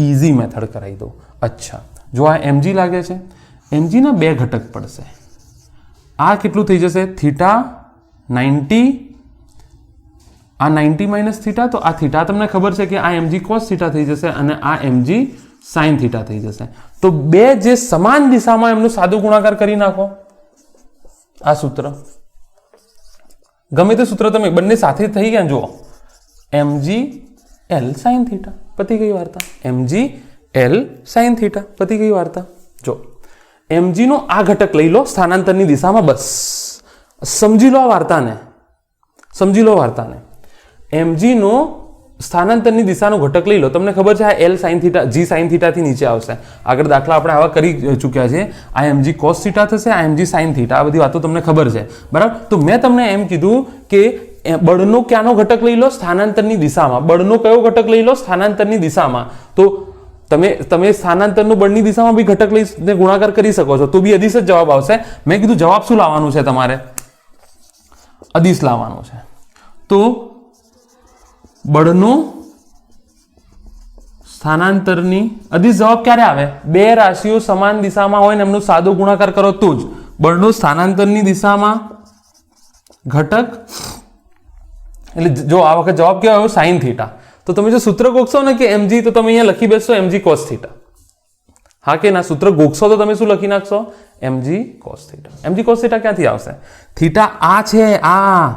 ઇઝી મેથડ કરાવી દઉં. અચ્છા, જો આ mg લાગે છે, mg ના બે ઘટક પડશે. આ કેટલું થઈ જશે? થીટા 90, આ 90 માઇનસ થીટા, તો આ થીટા તમને ખબર છે કે આ mg cos થીટા થઈ જશે અને આ mg sin થીટા થઈ જશે. તો બે જે સમાન દિશામાં એમનો સાદો ગુણાકાર કરી નાખો. આ સૂત્ર, ગમે તે સૂત્ર તમે બંને સાથે થઈ ગયા, જુઓ mg L sin થીટા, પતી ગઈ વાર્તા. mg L sin થીટા, પતી ગઈ વાર્તા. જો mg નો આ ઘટક લઈ લો સ્થાનાંતરની દિશામાં, બસ સમજી લો આ વાર્તાને, સમજી લો વાર્તાને. mg નો સ્થાનાંતરની દિશાનો ઘટક લઈ લો. તમને ખબર છે આ L sin theta, g sin theta થી નીચે આવશે. આગળ દાખલા આપણે આવા કરી ચૂક્યા છે. આ mg cos થીટા થશે, આ mg sin થીટા. આ બધી વાતો તમને ખબર છે, બરાબર. તો મેં તમને એમ કીધું કે બળનો ક્યાંનો ઘટક લઈ લો? સ્થાનાંતરની દિશામાં. બળનો કયો ઘટક લઈ લો? સ્થાનાંતરની દિશામાં. તો તમે સ્થાનાંતરનું બળની દિશામાં બી ઘટક લઈને ગુણાકાર કરી શકો છો, તો બી અદિશ જ જવાબ આવશે. મેં કીધું જવાબ શું લાવવાનું છે? તમારે અદિશ લાવવાનું છે. તો બળનો સ્થાનાંતરની અદિશ જવાબ ક્યારે આવે? બે રાશિઓ સમાન દિશામાં હોય ને એમનો સાદો ગુણાકાર કરો તો જ. બળનો સ્થાનાંતરની દિશામાં ઘટક એટલે જો આ વખત જવાબ કેવો આવ્યો સાઇન થીટા, તો તમે જો સૂત્ર ગોખશો ને કે mg, તો તમે અહીંયા લખી બેસશો mg cos થીટા. હા કે ના? સૂત્ર ગોખશો તો તમે શું લખી નાખશો? mg cos theta. mg cos theta ક્યાંથી આવશે? થીટા આ છે, આ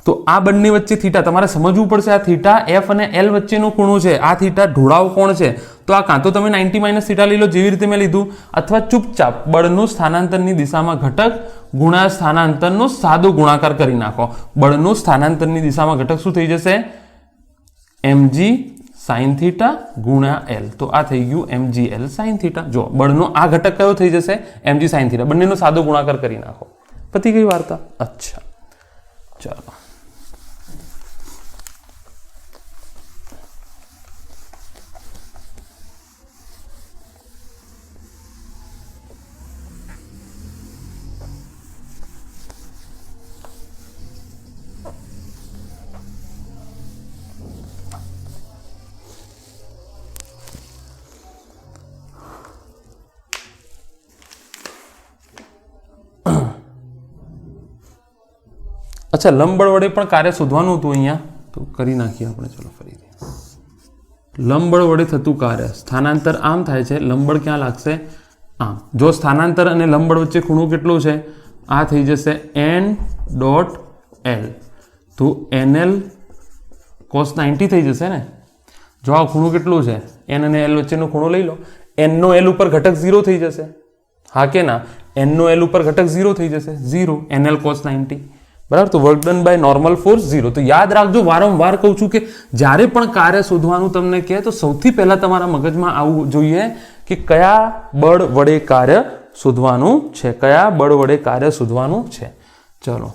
તો આ બંને વચ્ચે થીટા તમારે સમજવું પડશે. આ થીટા f અને l વચ્ચેનો ખૂણો છે. આ થીટા ઢોળાવ કોણ છે? તો આ કાં તો તમે 90 માઇનસ થીટા લઈ લો જેવી રીતે મેં લીધું, અથવા ચૂપચાપ બળનું સ્થાનાંતરની દિશામાં ઘટક ગુણ્યા સ્થાનાંતરનો સાદો ગુણાકાર કરી નાખો. બળનું સ્થાનાંતરની દિશામાં ઘટક શું થઈ જશે? mg sin થીટા ગુણ્યા l. તો આ થઈ ગયું mgl sin થીટા. જો બળનો આ ઘટક કયો થઈ જશે? mg sin theta. બંનેનો સાદો ગુણાકાર કરી નાખો. પતી ગઈ વાર્તા. અચ્છા, ચાલો. અચ્છા, લંબબળ વડે પણ કાર્ય શોધવાનું હતું અહીંયા, તો કરી નાખીએ આપણે. ચલો ફરીથી. લંબબળ વડે થતું કાર્ય, સ્થાનાંતર આમ થાય છે, લંબબળ ક્યાં લાગશે? આમ. જો સ્થાનાંતર અને લંબબળ વચ્ચે ખૂણો કેટલો છે? આ થઈ જશે n ડોટ l. તો nl cos 90 થઈ જશે ને. જો આ ખૂણો કેટલો છે? n અને l વચ્ચેનો ખૂણો લઈ લો. n નો l ઉપર ઘટક 0 થઈ જશે. હા કે ના? n નો l ઉપર ઘટક 0 થઈ જશે. 0 nl cos 90. બરાબર. તો work done by normal force 0. તો યાદ રાખજો, વારંવાર કહું છું કે જ્યારે પણ કાર્ય શોધવાનું તમને કહે તો સૌથી પહેલા તમારા મગજમાં આવવું જોઈએ કે કયા બળ વડે કાર્ય શોધવાનું છે, કયા બળ વડે કાર્ય શોધવાનું છે. ચલો,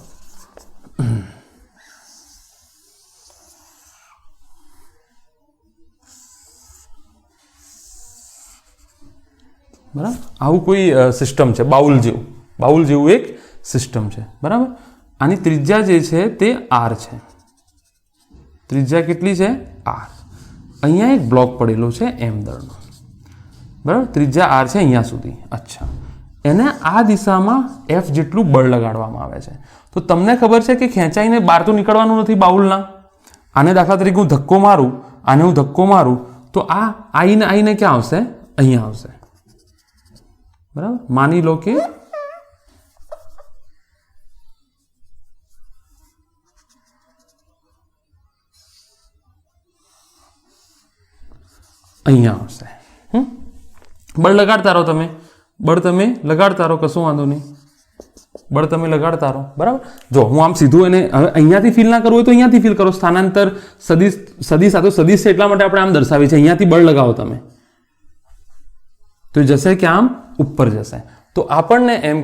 બરાબર. આવું કોઈ સિસ્ટમ છે, બાઉલ જેવું એક સિસ્ટમ છે. બરાબર. આની ત્રિજ્યા જે છે તે r છે. ત્રિજ્યા કેટલી છે? r. અહીંયા એક બ્લોક પડેલો છે m દળનો. બરાબર. ત્રિજ્યા r છે અહીંયા સુધી. અચ્છા, એને આ દિશામાં f જેટલું બળ લગાડવામાં આવે છે. તો તમને ખબર છે કે ખેંચાઈને બહાર તો નીકળવાનું નથી બાઉલના. આને દાખલા તરીકે હું ધક્કો મારું, આને હું ધક્કો મારું, તો આ આઈને ક્યાં આવશે? અહીંયા આવશે. બરાબર. માની લો કે અહીંયા આવશે. બળ લગાડતા રહો તમે, લગાડતા રહો, કશું વાંધો નહીં. બળ તમે લગાડતા રહો. બરાબર. જો હું આમ સીધું એને હવે અહીંયાથી ફીલ ના કરવું હોય તો અહીંયાથી ફીલ કરો. સ્થાનાંતર સદિશ આ તો સદિશ છે એટલા માટે આપણે આમ દર્શાવીએ છીએ. અહીંયાથી બળ લગાવો તમે તો જશે કે આમ ઉપર જશે. તો આપણને એમ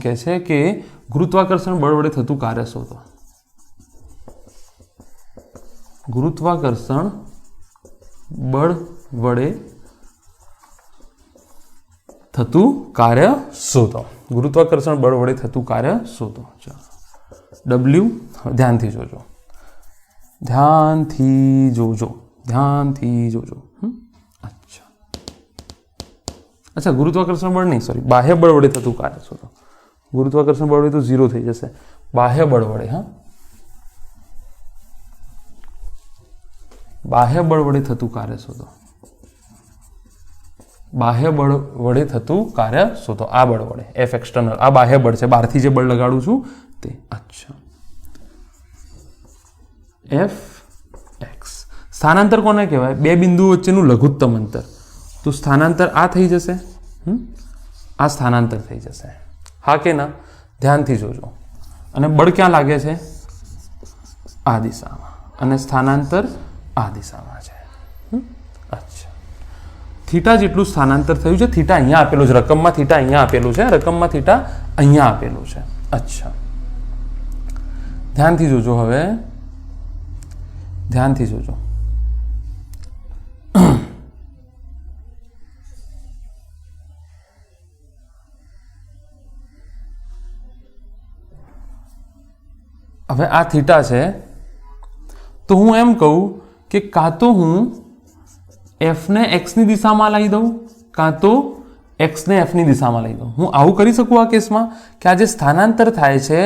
કહે છે કે ગુરુત્વાકર્ષણ બળ વડે થતું કાર્ય શોધો. ગુરુત્વાકર્ષણ બળ વડે થતું કાર્ય શોધો. ગુરુત્વાકર્ષણ બળ વડે થતું કાર્ય શોધો. ચાલો, W ધ્યાનથી જોજો. અચ્છા, ગુરુત્વાકર્ષણ બળ નહીં, સોરી, બાહ્ય બળ વડે થતું કાર્ય શોધો. ગુરુત્વાકર્ષણ બળ વડે તો 0 થઈ જશે. બાહ્ય બળ વડે, બાહ્ય બળ વડે થતું કાર્ય શોધો. બાહ્ય બળ વડે થતું કાર્ય શોધો. આ બળ વડે, F એક્સટર્નલ, આ બાહ્ય બળ છે, બહારથી જે બળ લગાડું છું તે. અચ્છા, F x. સ્થાનાંતર કોને કહેવાય? બે બિંદુઓ વચ્ચેનું લઘુત્તમ અંતર. તો સ્થાનાંતર આ થઈ જશે, આ સ્થાનાંતર થઈ જશે. હા કે ના? ધ્યાનથી જોજો. અને બળ ક્યાં લાગે છે? આ દિશામાં. અને સ્થાનાંતર આ દિશામાં છે. અચ્છા, થીટા જેટલું સ્થાનાંતર થયું છે. થીટા અહીંયા આપેલું છે, રકમમાં થીટા અહીંયા આપેલું છે, રકમમાં થીટા અહીંયા આપેલું છે. અચ્છા, ધ્યાનથી જોજો. હવે ધ્યાનથી જોજો. હવે આ થીટા છે, તો હું એમ કહું કે કાં તો હું f ને x ની દિશામાં લઈ દઉં, કાં તો x ને f ની દિશામાં લઈ દઉં. હું આવું કરી શકું આ કેસમાં કે આ જે સ્થાનાંતર થાય છે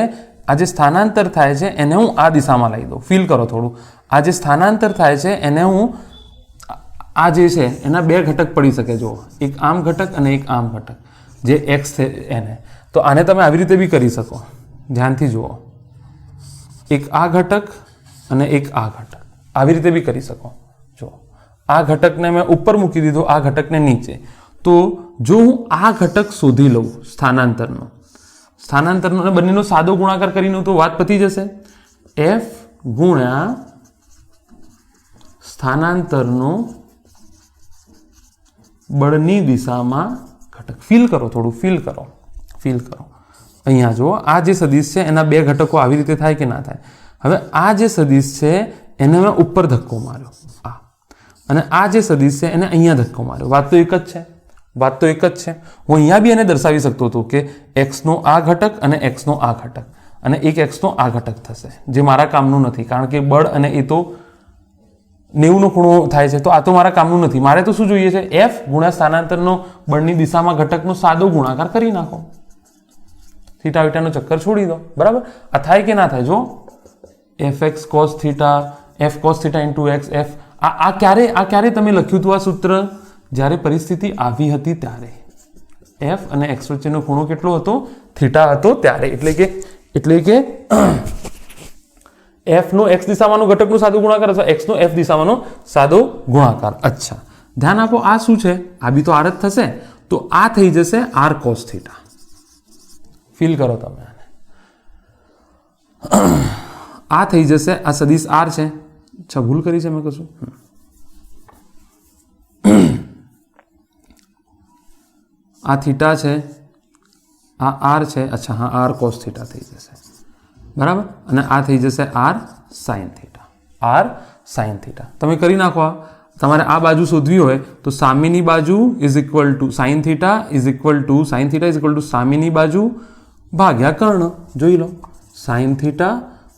આ જે સ્થાનાંતર થાય છે એને હું આ દિશામાં લઈ દઉં. ફીલ કરો થોડું. આ જે સ્થાનાંતર થાય છે એને હું આ જે છે એના બે ઘટક પડી શકે. જુઓ, એક આમ ઘટક અને એક આમ ઘટક, જે એક્સ છે એને. તો આને તમે આવી રીતે બી કરી શકો. ધ્યાનથી જુઓ, એક આ ઘટક અને એક આ ઘટક, આવી રીતે બી કરી શકો. જો આ ઘટકને મેં ઉપર મૂકી દીધો, આ ઘટકને નીચે. તો જો હું આ ઘટક શોધી લઉં સ્થાનાંતરનો અને બંનેનો સાદો ગુણાકાર કરીને તો વાત પતી જશે. એફ ગુણ્યા સ્થાનાંતરનો બળની દિશામાં ઘટક. ફીલ કરો, થોડું ફીલ કરો. અહીંયા જુઓ, આ જે સદિશ છે એના બે ઘટકો આવી રીતે થાય કે ના થાય. હવે આ જે સદિશ છે એને મેં ઉપર ધક્કો માર્યો, આ, અને આ જે સદિશ છે એને અહીંયા ધક્કો માર્યો. વાત તો એક જ છે. હું અહીંયા બી એને દર્શાવી શકતો હતો કે એક્સનો આ ઘટક અને એક્સનો આ ઘટક, અને એક એક્સનો આ ઘટક થશે, જે મારા કામનું નથી, કારણ કે બળ અને એ તો 90નો ખૂણો થાય છે. તો આ તો મારા કામનું નથી. મારે તો શું જોઈએ છે? એફ ગુણ્યા સ્થાનાંતરનો બળની દિશામાં ઘટકનો સાદો ગુણાકાર કરી નાખો. થીટા વીટાનો ચક્કર છોડી દો. બરાબર? આ થાય કે ના થાય? જો F x cos theta, F cos theta into x, F આ ક્યારે તમે લખ્યું હતું આ સૂત્ર? જ્યારે પરિસ્થિતિ આવી હતી ત્યારે. એફ અને એક્સ વચ્ચેનો ખૂણો કેટલો હતો? થીટા હતો ત્યારે. એટલે કે એફ નો એક્સ દિશામાંનો ઘટકનો સાદો ગુણાકાર અથવા એક્સ નો એફ દિશામાંનો સાદો ગુણાકાર. અચ્છા, ધ્યાન આપો. આ શું છે? આ બી તો આર જ થશે. તો આ થઈ જશે આર કોસ થીટા. ફીલ કરો તમે આને. આ થઈ જશે, આ સદિશ આર છે. અચ્છા, ભૂલ કરી છે મેં કશું? આ થીટા છે, આ આર છે. અચ્છા, હા, આર કોસ થીટા થઈ જશે. બરાબર? અને આ થઈ જશે R sine theta. R sine theta. તમે કરી નાખો. તમારે આ બાજુ શોધવી હોય તો સામેની બાજુ is equal to sine theta is equal to સામેની બાજુ ભાગ્યા કર્ણ. જોઈ લો, સાઇન થીટા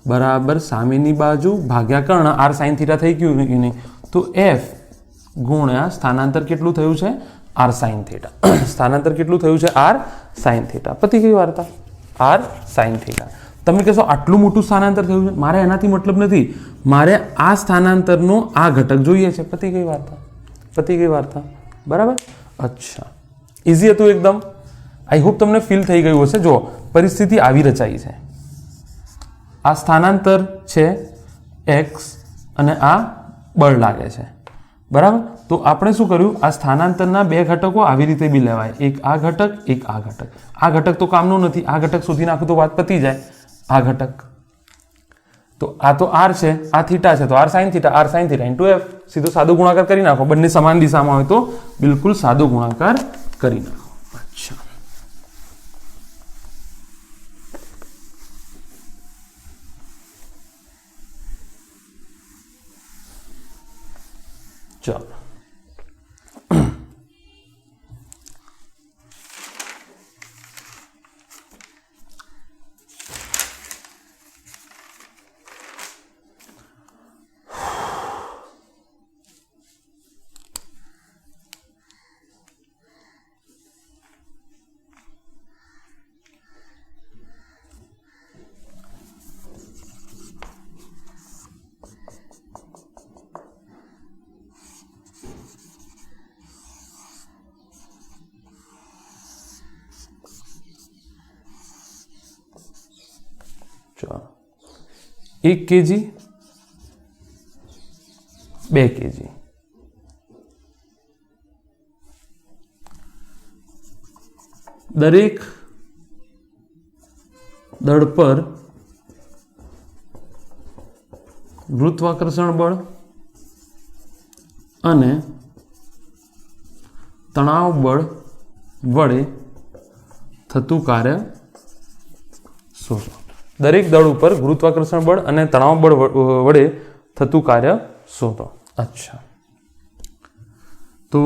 બરાબર સામેની બાજુ ભાગ્યા કર્ણ. આર સાઇન થીટા થઈ ગયું નહીં. તો એફ ગુણ્યા સ્થાનાંતર કેટલું થયું છે? R sine theta. સ્થાનાંતર કેટલું થયું છે? R sine theta. પતી ગઈ વાર્તા. R sine theta. તમે કહેશો આટલું મોટું સ્થાનાંતર થયું છે, મારે એનાથી મતલબ નથી. મારે આ સ્થાનાંતરનો આ ઘટક જોઈએ છે. પતી ગઈ વાર્તા. બરાબર? અચ્છા, ઇઝી હતું એકદમ. આઈ હોપ તમને ફીલ થઈ ગયું હશે. જો પરિસ્થિતિ આવી રચાઈ છે. આ સ્થાનાંતર છે એક્સ અને આ બળ લાગે છે. બરાબર? તો આપણે શું કર્યું? આ સ્થાનાંતરના બે ઘટકો આવી રીતે બી લેવાય. એક આ ઘટક, એક આ ઘટક. આ ઘટક તો કામનું નથી. આ ઘટક શોધી નાખું તો વાત પતી જાય. આ ઘટક તો આ તો આર છે, આ થીટા છે, તો R sine theta into F. સીધો સાદો ગુણાકાર કરી નાખો. બંને સમાન દિશામાં હોય તો બિલકુલ સાદો ગુણાકાર કરી નાખો. અચ્છા, ચાલો. ચાલો, 1 kg 2 kg દરેક દળ પર ગુરુત્વાકર્ષણ બળ અને તણાવ બળ વડે થતું કાર્ય શોધો. દરેક દળ ઉપર ગુરુત્વાકર્ષણ બળ અને તણાવ બળ વડે થતું કાર્ય શોધો. અચ્છા, તો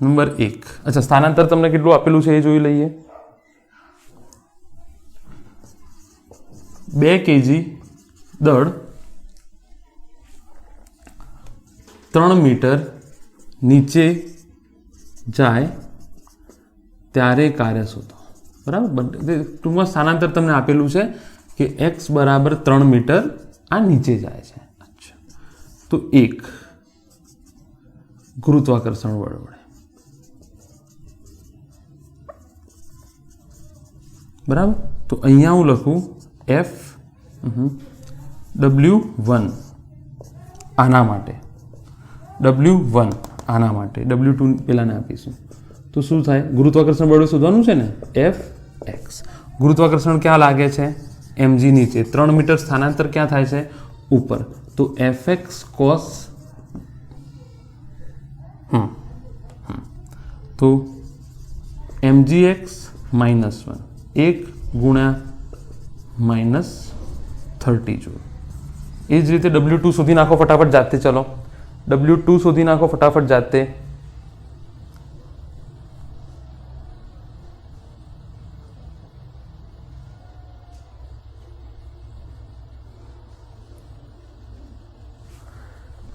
નંબર 1. અચ્છા, સ્થાનાંતર તમને કેટલું આપેલું છે એ જોઈ લઈએ. 2 kg દળ 3 મીટર નીચે જાય ત્યારે કાર્ય શોધો. બરાબર? ટૂંકમાં સ્થાનાંતર તમને આપેલું છે કે x બરાબર 3 મીટર આ નીચે જાય છે. અચ્છા, તો 1 ગુરુત્વાકર્ષણ બળ વડે, બરાબર. તો અહીંયા હું લખું F W1 આના માટે, W1 આના માટે, W2 પેલાને આપીશું. તો શું થાય? ગુરુત્વાકર્ષણ બળ શોધવાનું છે ને, Fx. ગુરુત્વાકર્ષણ ક્યાં લાગે છે? mg નીચે. 3 મીટર સ્થાનાંતર ક્યાં થાય છે? ઉપર. તો Fx cos તો mgx -1 1 ગુણ્યા -30 જૂલ. એ જ રીતે W2 શોધી નાખો ફટાફટ જાતે. ચલો W2 શોધી નાખો ફટાફટ જાતે.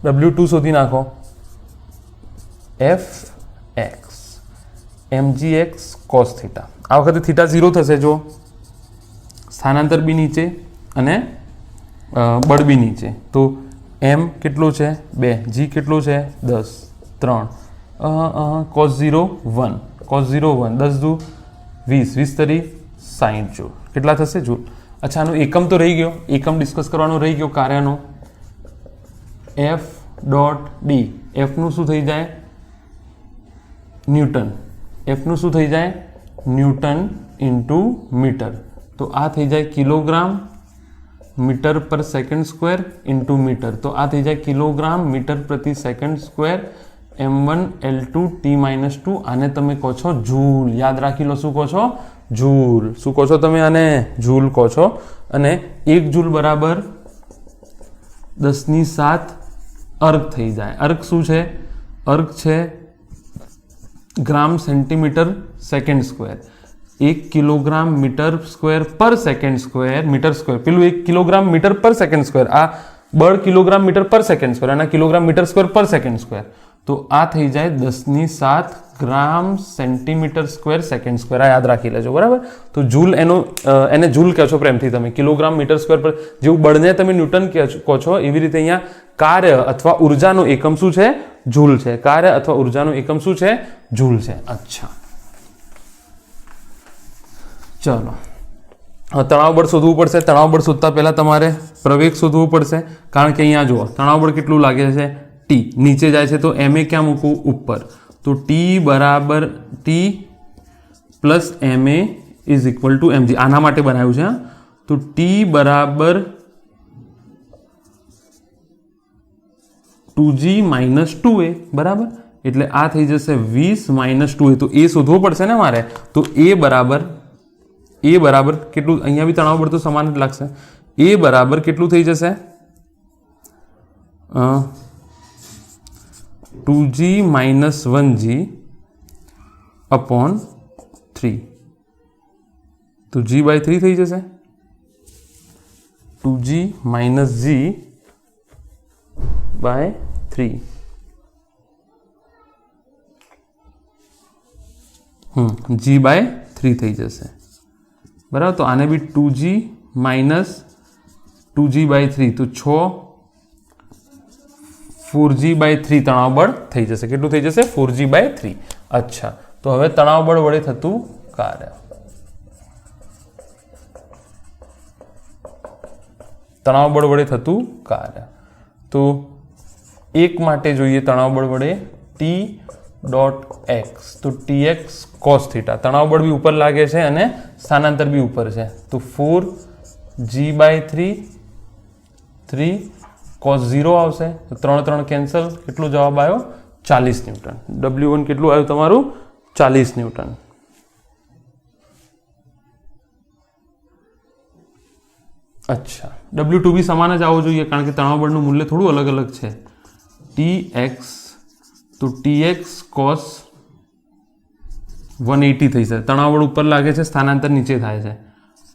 W2 શોધી નાખો. Fx mgx cos theta. આ વખતે થીટા 0 થશે. જો સ્થાનાંતર બી નીચે અને બળ બી નીચે. તો m કેટલો છે? 2. g કેટલો છે? 10. 3 cos 0 1 cos 0 1 10 દુ 20 20 તરી 60 જૂલ. કેટલા થશે? જૂલ. અચ્છા, આનો એકમ તો રહી ગયો. એકમ ડિસ્કસ કરવાનો રહી ગયો કાર્યનો. F dot D. એફનું શું થઈ જાય? ન્યૂટન. એફનું શું થઈ જાય? Newton into metre. તો આ થઈ જાય કિલોગ્રામ મીટર પર સેકન્ડ સ્ક્વેર ઇન્ટુ મીટર. તો આ થઈ જાય કિલોગ્રામ મીટર પ્રતિ second square m1 L2 T-2. આને તમે કહો છો જૂલ. યાદ રાખી લો. શું કહો છો? જૂલ. શું કહો છો તમે આને? જૂલ કહો છો. અને 1 જૂલ બરાબર 10⁷ અર્ક થઈ જાય. અર્ક શું છે? અર્ક છે gram centimetre second square. 1 kilogram metre square પર સેકન્ડ સ્ક્વેર મીટર સ્ક્વેર. પેલું 1 કિલોગ્રામ મીટર પર સેકન્ડ સ્ક્વેર. આ બળ કિલોગ્રામ મીટર પર સેકન્ડ સ્ક્વેર અને કિલોગ્રામ મીટર સ્ક્વેર પર સેકન્ડ સ્ક્વેર. તો આ થઈ જાય 10⁷ gram centimetre square second square. આ યાદ રાખી લેજો, બરાબર. તો જૂલ એને જૂલ કહો છો પ્રેમથી તમે. કિલોગ્રામ મીટર સ્ક્વેર પર જેવું બળને તમે ન્યૂટન કહો છો એવી રીતે અહીંયા કાર્ય અથવા ઉર્જાનો એકમ શું છે? જૂલ છે. કાર્ય અથવા ઉર્જાનો એકમ શું છે? જૂલ છે. અચ્છા, ચલો તણાવ બળ શોધવું પડશે. તણાવ બળ શોધતા પહેલા તમારે પ્રવેગ શોધવું પડશે. કારણ કે અહીંયા જુઓ તણાવ બળ કેટલું લાગે છે? T. નીચે જાય છે તો ma ક્યાં મૂકવું? ઉપર. તો T બરાબર T plus ma is equal to mg. આના માટે બનાવ્યું છે. તો T બરાબર 2g - 2a, બરાબર. એટલે આ થઈ જશે 20 - 2a. તો એ શોધવો પડશે ને મારે. તો a બરાબર કેટલું? અહીંયા બી તણાવ બળ તો સમાન જ લાગશે. a બરાબર કેટલું થઈ જશે? 2g - 1g upon 3. તો g/3 થઈ જશે. 2g - g/3. g/3 થઈ જશે, બરાબર. તો આને બી 2g - 2g/3. તો 6 4g/3 તણાવ બળ થઈ જશે. કેટલું થઈ જશે? 4g/3. અચ્છા, તો હવે તણાવ બળ વડે થતું કાર્ય. તણાવ બળ વડે થતું કાર્ય. તો એક માટે જોઈએ તણાવ બળ વડે T.x. તો Tx cos થીટા. તણાવ બળ બી ઉપર લાગે છે અને સ્થાનાંતર બી ઉપર છે. તો 4g/3 3 cos 0 આવશે. તો 3 કેન્સલ. કેટલો જવાબ આવ્યો? 40 ન્યૂટન. W1 કેટલું આવ્યું તમારું? 40 ન્યૂટન. અચ્છા, W2 બી સમાન જ આવવો જોઈએ કારણ કે તણાવ બળનું મૂલ્ય થોડું અલગ અલગ છે. Tx તો Tx cos 180 થઈ જશે. તણાવ બળ ઉપર લાગે છે, સ્થાનાંતર નીચે થાય છે.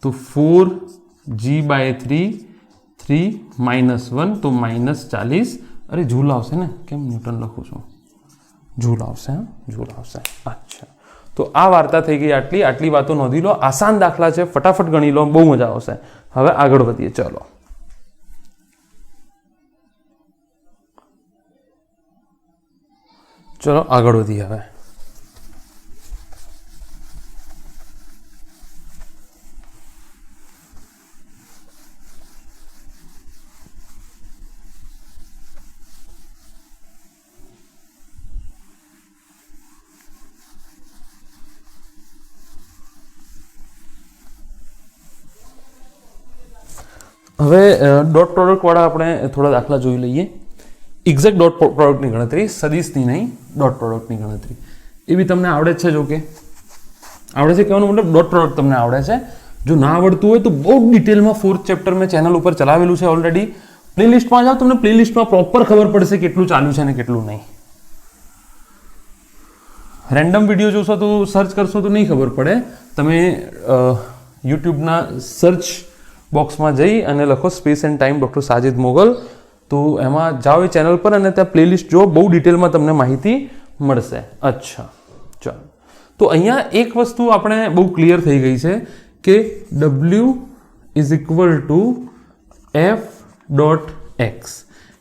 તો 4g/3 3 - 1 તો -40. અરે જૂલ આવશે ને, કેમ ન્યૂટન લખું છું? જૂલ આવશે. જૂલ આવશે. અચ્છા, તો આ વાર્તા થઈ ગઈ. આટલી વાતો નોંધી લો. આસાન દાખલા છે, ફટાફટ ગણી લો, બહુ મજા આવશે. હવે આગળ વધીએ, ચાલો. ચલો આગળ વધીએ હવે. હવે ડોટ પ્રોડક્ટ વાળા આપણે થોડા દાખલા જોઈ લઈએ. એક્ઝેક્ટ ડોટ પ્રોડક્ટની ગણતરી, સદીશની નહીં, ડોટ પ્રોડક્ટની ગણતરી એ બી તમને આવડે છે. જો કે આવડે છે કહેવાનો મતલબ ડોટ પ્રોડક્ટ તમને આવડે છે. જો ના આવડતું હોય તો બહુ ડિટેલમાં 4th ચેપ્ટર મેં ચેનલ ઉપર ચલાવેલું છે ઓલરેડી. પ્લેલિસ્ટમાં જાઓ, તમને પ્લેલિસ્ટમાં પ્રોપર ખબર પડશે કેટલું ચાલ્યું છે અને કેટલું નહીં. રેન્ડમ વિડીયો જોશો તો સર્ચ કરશો તો નહીં ખબર પડે. તમે યુટ્યુબના સર્ચ બોક્સમાં જઈ અને લખો space and time doctor Sajid Mogal, તો એમાં જાઓ એ ચેનલ પર અને ત્યાં પ્લેલિસ્ટ જો, બહુ ડિટેલમાં તમને માહિતી મળશે. અચ્છા, ચાલો. તો અહીંયા એક વસ્તુ આપણે બહુ ક્લિયર થઈ ગઈ છે કે W is equal to f dot x,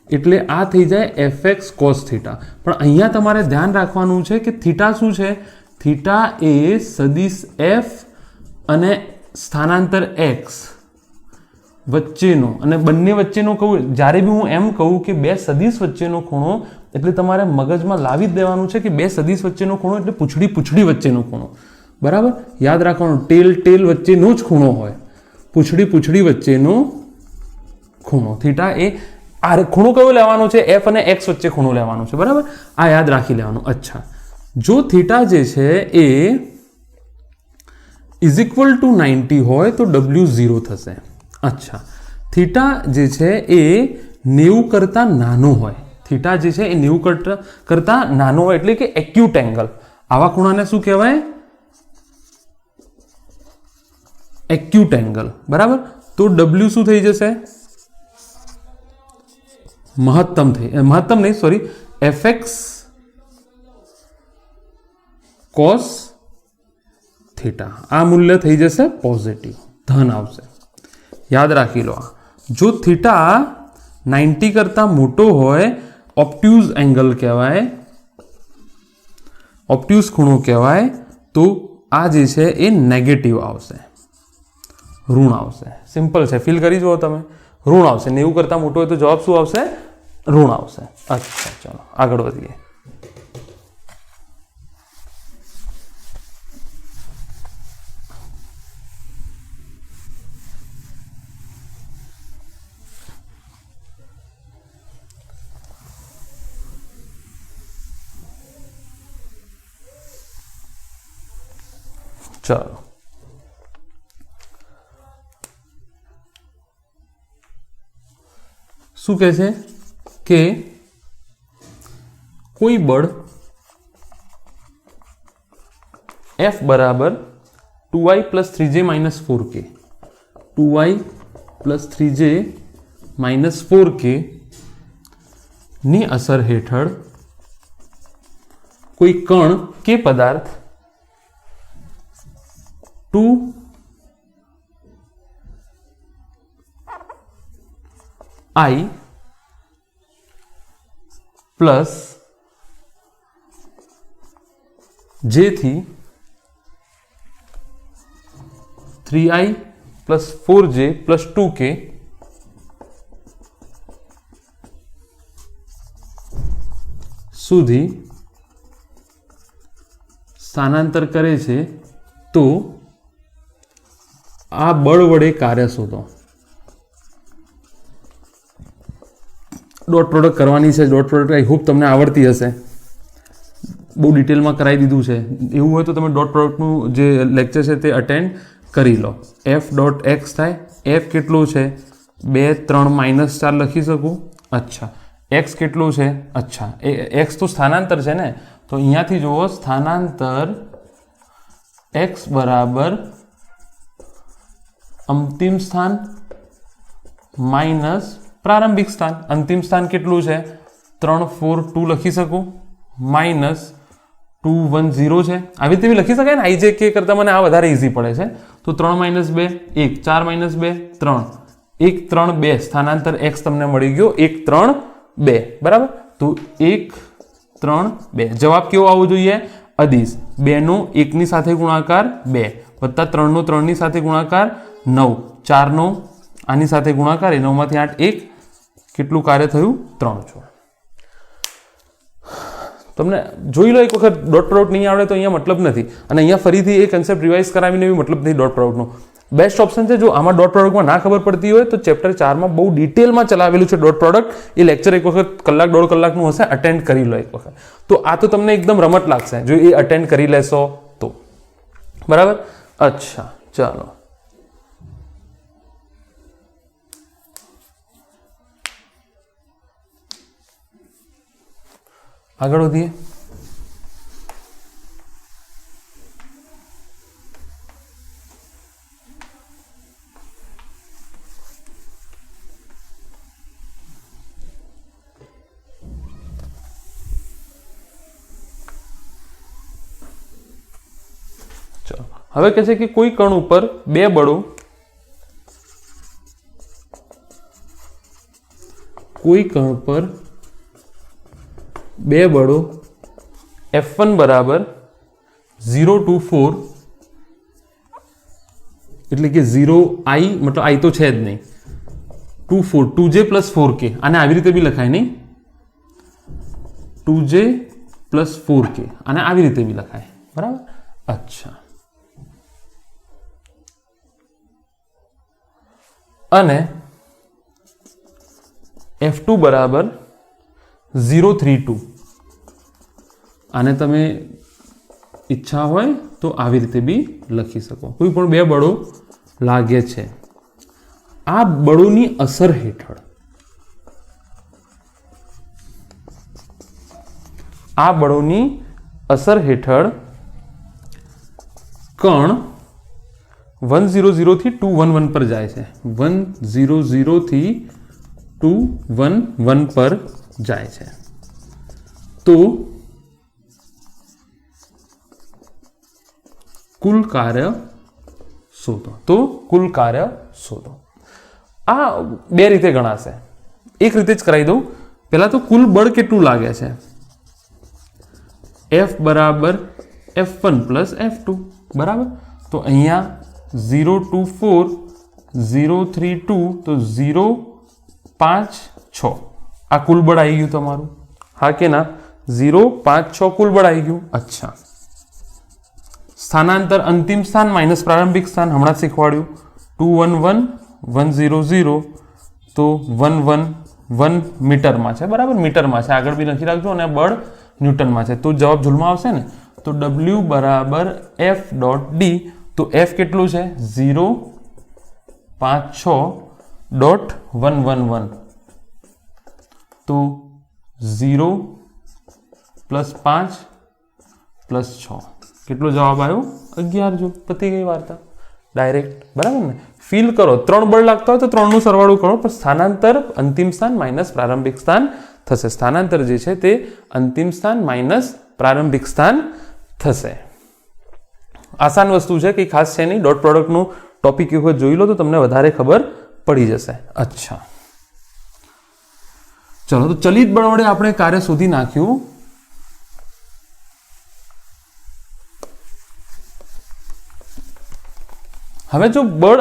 એટલે આ થઈ જાય એફએક્સ કોસ થીટા. પણ અહીંયા તમારે ધ્યાન રાખવાનું છે કે થીટા શું છે? થીટા એ સદિશ એફ અને સ્થાનાંતર એક્સ વચ્ચેનો, અને બંને વચ્ચેનો કહું, જ્યારે બી હું એમ કહું કે બે સદિશ વચ્ચેનો ખૂણો, એટલે તમારે મગજમાં લાવી જ દેવાનું છે કે બે સદિશ વચ્ચેનો ખૂણો એટલે પૂંછડી વચ્ચેનો ખૂણો. બરાબર, યાદ રાખવાનું, ટેલ વચ્ચેનો જ ખૂણો હોય, પૂંછડી વચ્ચેનો ખૂણો. થીટા એ આ ખૂણો કયો લેવાનો છે? એફ અને એક્સ વચ્ચે ખૂણો લેવાનો છે. બરાબર, આ યાદ રાખી લેવાનું. અચ્છા, જો થીટા જે છે એ ઇઝ ઇક્વલ ટુ 90 હોય તો W 0 થશે. અચ્છા, થીટા જે છે એ 90 કરતાં નાનો હોય, થીટા જે છે એ 90 કરતાં નાનો હોય એટલે કે એક્યુટ એંગલ. આવા ખૂણાને શું કહેવાય? Acute angle. બરાબર, તો W શું થઈ જશે? મહત્તમ નહીં, સોરી, એફએક્સ કોસ થીટા. આ મૂલ્ય થઈ જશે પોઝિટિવ, ધન આવશે. યાદ રાખી લો, જો થીટા 90 કરતાં મોટો હોય ઓબ્ટ્યુઝ એંગલ કહેવાય, ઓબ્ટ્યુઝ ખૂણો કહેવાય, તો આ જે છે એ નેગેટિવ આવશે, ઋણ આવશે. સિમ્પલ છે, ફીલ કરી જુઓ તમે, ઋણ આવશે. 90 કરતાં મોટો હોય તો જવાબ શું આવશે? ઋણ આવશે. અચ્છા, ચાલો આગળ વધીએ. ચાલો, શું કહે છે કે કોઈ બળ F બરાબર 2i + 3j - 4k, 2i + 3j - 4k ની અસર હેઠળ કોઈ કણ કે પદાર્થ 2i પ્લસ j થી 3i plus 4j plus 2k સુધી સ્થાનાંતર કરે છે, તો આ બળ વડે કાર્ય શોધો. ડોટ પ્રોડક્ટ કરવાની છે. ડોટ પ્રોડક્ટ આઈ હોપ તમને આવડતી હશે, બહુ ડિટેલમાં કરાવી દીધું છે. એવું હોય તો તમે ડોટ પ્રોડક્ટનું જે લેક્ચર છે તે અટેન્ડ કરી લો. એફ ડોટ એક્સ થાય, એફ કેટલો છે? 2 3 -4 લખી શકું. અચ્છા, એક્સ કેટલું છે? અચ્છા, એ એક્સ તો સ્થાનાંતર છે ને, તો અહીંયાથી જુઓ, સ્થાનાંતર એક્સ બરાબર અંતિમ સ્થાન માઇનસ પ્રારંભિક સ્થાન. અંતિમ સ્થાન કેટલું છે? 3 4 2 લખી શકું, માઇનસ 210 છે, આવી રીતે બી લખી શકાય ને, આઈ જે કે કરતા મને આ વધારે ઇઝી પડે છે. તો 3 - 2 1, 4 - 2 3, 1 3 2 સ્થાનાંતર x તમને મળી ગયો 1 3 2, બરાબર. તો 1 3 2 જવાબ કેવો આવવો જોઈએ? અદિશ. 2 નો 1 ની સાથે ગુણાકાર 2 વત્તા 3 નો 3 ની સાથે ગુણાકાર 9, 4 નો આની સાથે ગુણાકાર 9 માંથી 8 1, કેટલું કાર્ય થયું? 3 જોડ. તમને જોઈ લો એક વખત. ડોટ પ્રોડક્ટ નહીં આવડે તો અહીંયા મતલબ નથી, અને અહીંયા ફરીથી એ કન્સેપ્ટ રિવાઇઝ કરાવીને બી મતલબ નથી ડોટ પ્રોડક્ટનો. બેસ્ટ ઓપ્શન છે જો આમાં ડોટ પ્રોડક્ટમાં ના ખબર પડતી હોય તો ચેપ્ટર 4માં બહુ ડિટેલમાં ચલાવેલું છે ડોટ પ્રોડક્ટ. એ લેક્ચર એક વખત કલાક 1.5 કલાકનું હશે, અટેન્ડ કરી લો એક વખત. તો આ તો તમને એકદમ રમત લાગશે જો એ અટેન્ડ કરી લેશો તો, બરાબર. અચ્છા, ચાલો આગળ વધીએ. હવે કહે છે કે કોઈ કણ ઉપર બે બળો F1 બરાબર 0 to 4 એટલે કે 0i મતલબ i તો છે જ નહીં, 2j + 4k, આને આવી રીતે બી લખાય નહીં, 2j + 4k આને આવી રીતે બી લખાય, બરાબર. અચ્છા, અને F2 બરાબર 032, આને તમે ઈચ્છા હોય તો આવી રીતે બી લખી શકો. કોઈ પણ બે બળો લાગે છે, આ બળોની અસર હેઠળ કણ 100 થી 211 પર જાય છે, 100 થી 211 પર જાય છે. તો કુલ કાર્ય શોધો. આ બે રીતે ગણાશે. એક રીતે જ કરાવી દઉં. પહેલા તો કુલ બળ કેટલું લાગે છે? F બરાબર F1 + F2, બરાબર. તો અહીંયા 0 to 4 032 તો 0 5 6 આ કુલ બળ આવી ગયું તમારું, હા કે ના? 0 5 6 કુલ બળ આવી ગયું. અચ્છા, સ્થાનાંતર અંતિમ સ્થાન માઇનસ પ્રારંભિક સ્થાન હમણાં શીખવાડ્યું. 211 100 તો 111 મીટરમાં છે, બરાબર. મીટરમાં છે, આગળ બી લખી રાખજો, અને બળ ન્યૂટનમાં છે. તો જવાબ જૂલમાં આવશે ને. તો W બરાબર F.D. તો F કેટલું છે? 0 5 6.111. તો 0 + 5 + 6 કેટલો જવાબ આવ્યો? 11 જો. પતી ગઈ વાર્તા ડાયરેક્ટ, બરાબર ને? ફીલ કરો, 3 બળ લાગતા હોય તો 3 નું સરવાળો કરો, પણ સ્થાનાંતર અંતિમ સ્થાન માઇનસ પ્રારંભિક સ્થાન થશે. સ્થાનાંતર જે છે તે અંતિમ સ્થાન માઇનસ પ્રારંભિક સ્થાન થશે. આસાન વસ્તુ છે, કે ખાસ છે નહીં. ડોટ પ્રોડક્ટનું ટોપિક એક વખત જોઈ લો તો તમને વધારે ખબર પડી જશે. અચ્છા, ચલો. તો ચલિત બળ વડે આપણે કાર્ય શોધી નાખ્યું. હવે જો બળ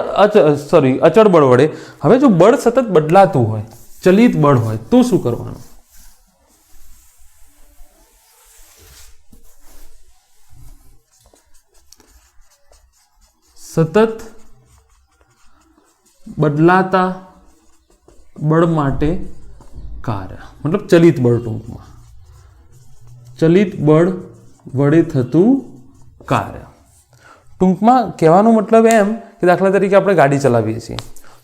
અચળ બળ વડે, હવે જો બળ સતત બદલાતું હોય, ચલિત બળ હોય, તો શું કરવાનું? સતત બદલાતા બળ માટે કાર્ય, મતલબ ચલિત બળ. ટૂંકમાં ચલિત બળ વડે થતું કાર્ય. ટૂંકમાં કહેવાનો મતલબ એમ કે દાખલા તરીકે આપણે ગાડી ચલાવીએ છીએ,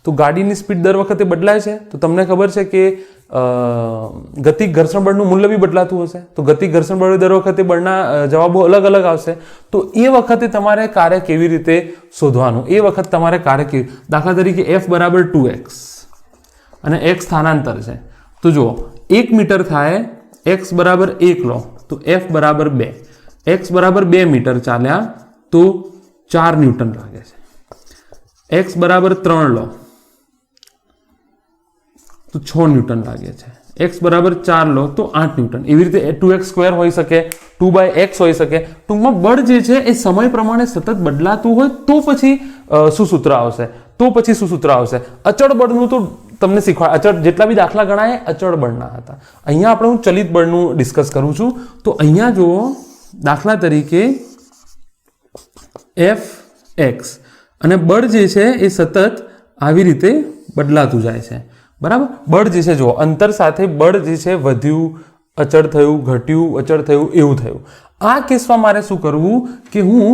તો ગાડીની સ્પીડ દર વખતે બદલાય છે. તો તમને ખબર છે કે ગતિ ઘર્ષણ બળનું મૂલ્ય બી બદલાતું હશે. તો ગતિ ઘર્ષણ બળ દર વખતે બળના જવાબો અલગ અલગ આવશે. તો એ વખતે તમારે કાર્ય કેવી રીતે શોધવાનું? એ વખત તમારે કાર્ય કેવી, દાખલા તરીકે F બરાબર 2x અને x સ્થાનાંતર છે. તો જુઓ, 1 મીટર થાય, x બરાબર 1 લો તો F બરાબર 2. x બરાબર 2 મીટર ચાલ્યા તો 4 ન્યૂટન લાગે છે, x બરાબર 3 લો તો 6 ન્યૂટન લાગે છે, x બરાબર 4 લો તો 8 ન્યૂટન. એવી રીતે 2x સ્ક્વેર હોઈ શકે, 2/x હોઈ શકે. ટૂંકમાં બળ જે છે એ સમય પ્રમાણે સતત બદલાતું હોય તો પછી શું સૂત્ર આવશે? અચળ બળનું તો તમને શીખવા, અચળ જેટલા બી દાખલા ગણાય અચળ બળના હતા. અહીંયા આપણે હું ચલિત બળનું ડિસ્કસ કરું છું. તો અહીંયા જુઓ, દાખલા તરીકે Fx અને બળ જે છે એ સતત આવી રીતે બદલાતું જાય છે, બરાબર. બળ જે છે, જુઓ, અંતર સાથે બળ જે છે વધ્યું, અચળ થયું, ઘટ્યું, અચળ થયું, એવું થયું. આ કેસમાં મારે શું કરવું કે હું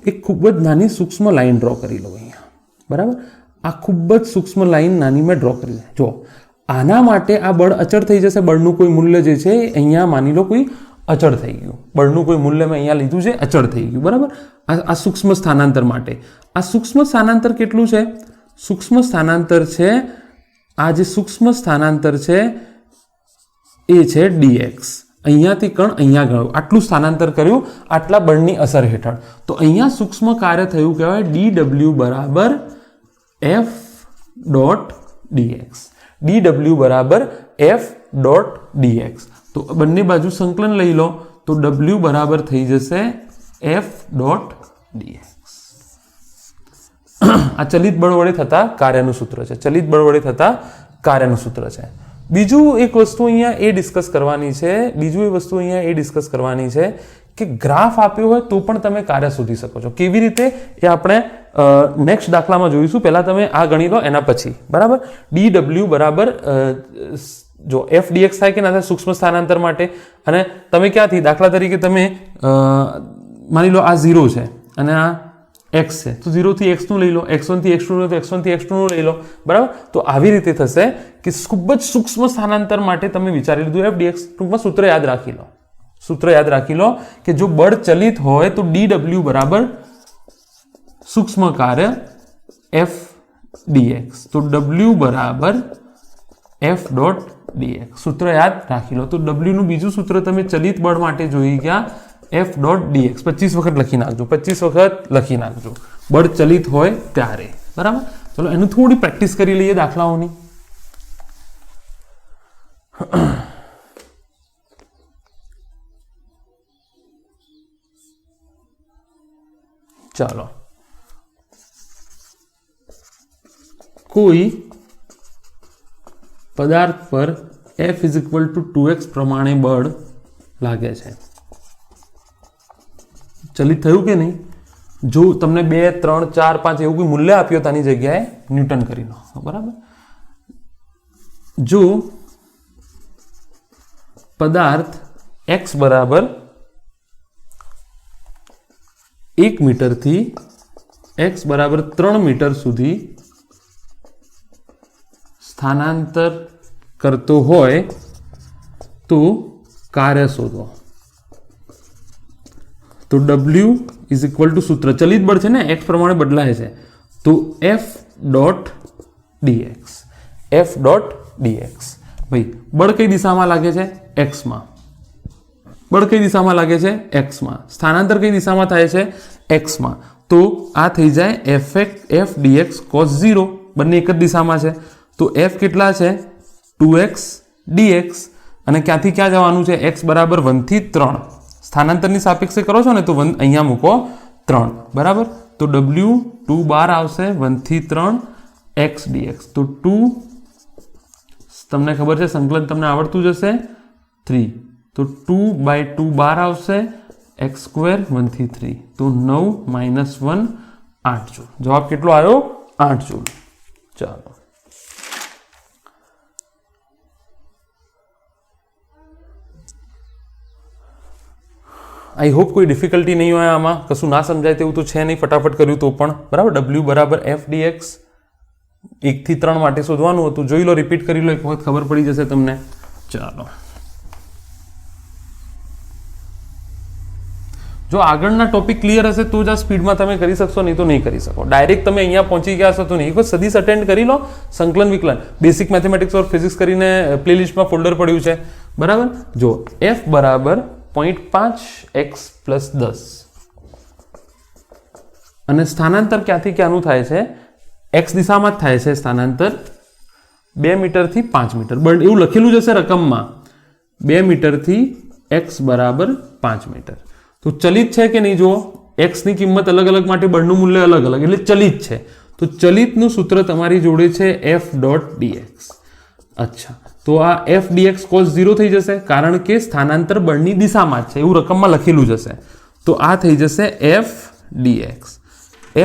એક ખૂબ જ નાની સૂક્ષ્મ લાઈન ડ્રો કરી લઉં અહીંયા, બરાબર. આ ખૂબ જ સૂક્ષ્મ લાઈન નાની મેં ડ્રો કરી. જો આના માટે આ બળ અચળ થઈ જશે. બળનું કોઈ મૂલ્ય જે છે અહીંયા માની લો કોઈ અચળ થઈ ગયું, બળનું કોઈ મૂલ્ય મેં અહીંયા લીધું છે, અચળ થઈ ગયું, બરાબર. આ સૂક્ષ્મ સ્થાનાંતર માટે, આ સૂક્ષ્મ સ્થાનાંતર કેટલું છે? સૂક્ષ્મ સ્થાનાંતર છે, આ જે સૂક્ષ્મ સ્થાનાંતર છે એ છે dx. અહીંયાથી કણ અહીંયા ગયું, આટલું સ્થાનાંતર કર્યું આટલા બળની અસર હેઠળ. તો અહીંયા સૂક્ષ્મ કાર્ય થયું કહેવાય dw બરાબર f ડોટ dx. dw બરાબર f ડોટ dx. તો બંને બાજુ સંકલન લઈ લો તો w બરાબર થઈ જશે f ડોટ dx. આ ચલિત બળ વડે થતા કાર્યનું સૂત્ર છે, ચલિત બળ વડે થતા કાર્યનું સૂત્ર છે. બીજું એક વસ્તુ અહીંયા એ ડિસ્કસ કરવાની છે, કે ગ્રાફ આપ્યો હોય તો પણ તમે કાર્ય શોધી શકો છો. કેવી રીતે એ આપણે નેક્સ્ટ દાખલામાં જોઈશું. પહેલા તમે આ ગણી લો એના પછી, બરાબર. dw બરાબર જો f dx થાય કે ના થાય સૂક્ષ્મ સ્થાનાંતર માટે. અને તમે ક્યાંથી, દાખલા તરીકે તમે માની લો આ 0 છે અને આ x છે, તો 0 થી x નું લઈ લો, x1 થી x2 નું, તો x1 થી x2 નું લઈ લો, બરાબર. તો આવી રીતે થશે કે ખૂબ જ સૂક્ષ્મ સ્થાનાંતર માટે તમે વિચારી લીધું f dx. ટૂંકમાં સૂત્ર યાદ રાખી લો કે જો બળ ચલિત હોય તો dw બરાબર સૂક્ષ્મ કાર્ય f dx. તો w બરાબર f ડોટ dx. સૂત્ર યાદ રાખી લો. તો w નું બીજું સૂત્ર તમે ચલિત બળ માટે જોઈ ગયા, f ડોટ dx. 25 વખત લખી નાખજો, બળ ચલિત હોય ત્યારે, બરાબર. ચલો એનું થોડી પ્રેક્ટિસ કરી લઈએ દાખલાઓની. ચાલો, કોઈ પદાર્થ પર f = 2x પ્રમાણે બળ લાગે છે. ચલિત થયું કે નહીં? જો તમને 2, 3, 4, 5 એવું કોઈ મૂલ્ય આપ્યો તેની જગ્યાએ ન્યૂટન કરી લો, બરાબર. જો પદાર્થ x બરાબર 1 મીટરથી x બરાબર 3 મીટર સુધી સ્થાનાંતર કરતો હોય તો કાર્ય શોધો. તો w = સૂત્ર ચલિત બળ છે ને, x પ્રમાણે બદલાય છે, તો f ડોટ dx. ભાઈ બળ કઈ દિશામાં લાગે છે? x માં. બળ કઈ દિશામાં લાગે છે? x માં. સ્થાનાંતર કઈ દિશામાં થાય છે? x માં. તો આ થઈ જાય f dx cos 0. બંને એક જ દિશામાં છે. તો f કેટલા છે? 2x dx. અને ક્યાંથી ક્યાં જવાનું છે? x બરાબર 1 થી 3. સ્થાનાંતરની સાપેક્ષે કરો છો ને તો 1 અહીંયા મૂકો 3, બરાબર. તો w 2 બાર આવશે 1 થી 3 x dx. તો 2 તમને ખબર છે, સંકલન તમને આવડતું જશે 3. તો 2/2 બાર આવશે x² 1 થી 3. તો 9 - 1 8 જૂલ. જવાબ કેટલો આવ્યો? 8 જૂલ. ચાલો, આઈ હોપ કોઈ ડિફિકલ્ટી નહીં હોય આમાં, કશું ના સમજાય તેવું તો છે નહીં. ફટાફટ કર્યું તો પણ, બરાબર. w બરાબર f dx 1 થી 3 માટે શોધવાનું હતું. જોઈ લો, રિપીટ કરી લો, એક વખત ખબર પડી જશે તમને. ચાલો, જો આગળના ટોપિક ક્લિયર હશે તો જ આ સ્પીડમાં તમે કરી શકશો, નહીં તો નહીં કરી શકો. ડાયરેક્ટ તમે અહીંયા પહોંચી ગયા છો તો નહીં. એક વખત સદીશ અટેન્ડ કરી લો. સંકલન વિકલન બેસિક મેથેમેટિક્સ ઓર ફિઝિક્સ કરીને પ્લેલિસ્ટમાં ફોલ્ડર પડ્યું છે, બરાબર. જો f બરાબર 0.5x પ્લસ 10 અને સ્થાનાંતર ક્યાંથી ક્યાંનું થાય છે? x દિશામાં જ થાય છે સ્થાનાંતર 2 મીટરથી 5 મીટર. બટ એવું લખેલું જ હશે રકમમાં 2 મીટરથી x બરાબર 5 મીટર. તો ચલિત છે કે નહીં? જુઓ, x ની કિંમત અલગ અલગ માટે બળનું મૂલ્ય અલગ અલગ, એટલે ચલિત છે. તો ચલિતનું સૂત્ર તમારી જોડે છે f ડોટ dx. અચ્છા, તો આ f dx cos 0 થઈ જશે કારણ કે સ્થાનાંતર બળની દિશામાં જ છે, એવું રકમમાં લખેલું જ હશે. તો આ થઈ જશે f dx.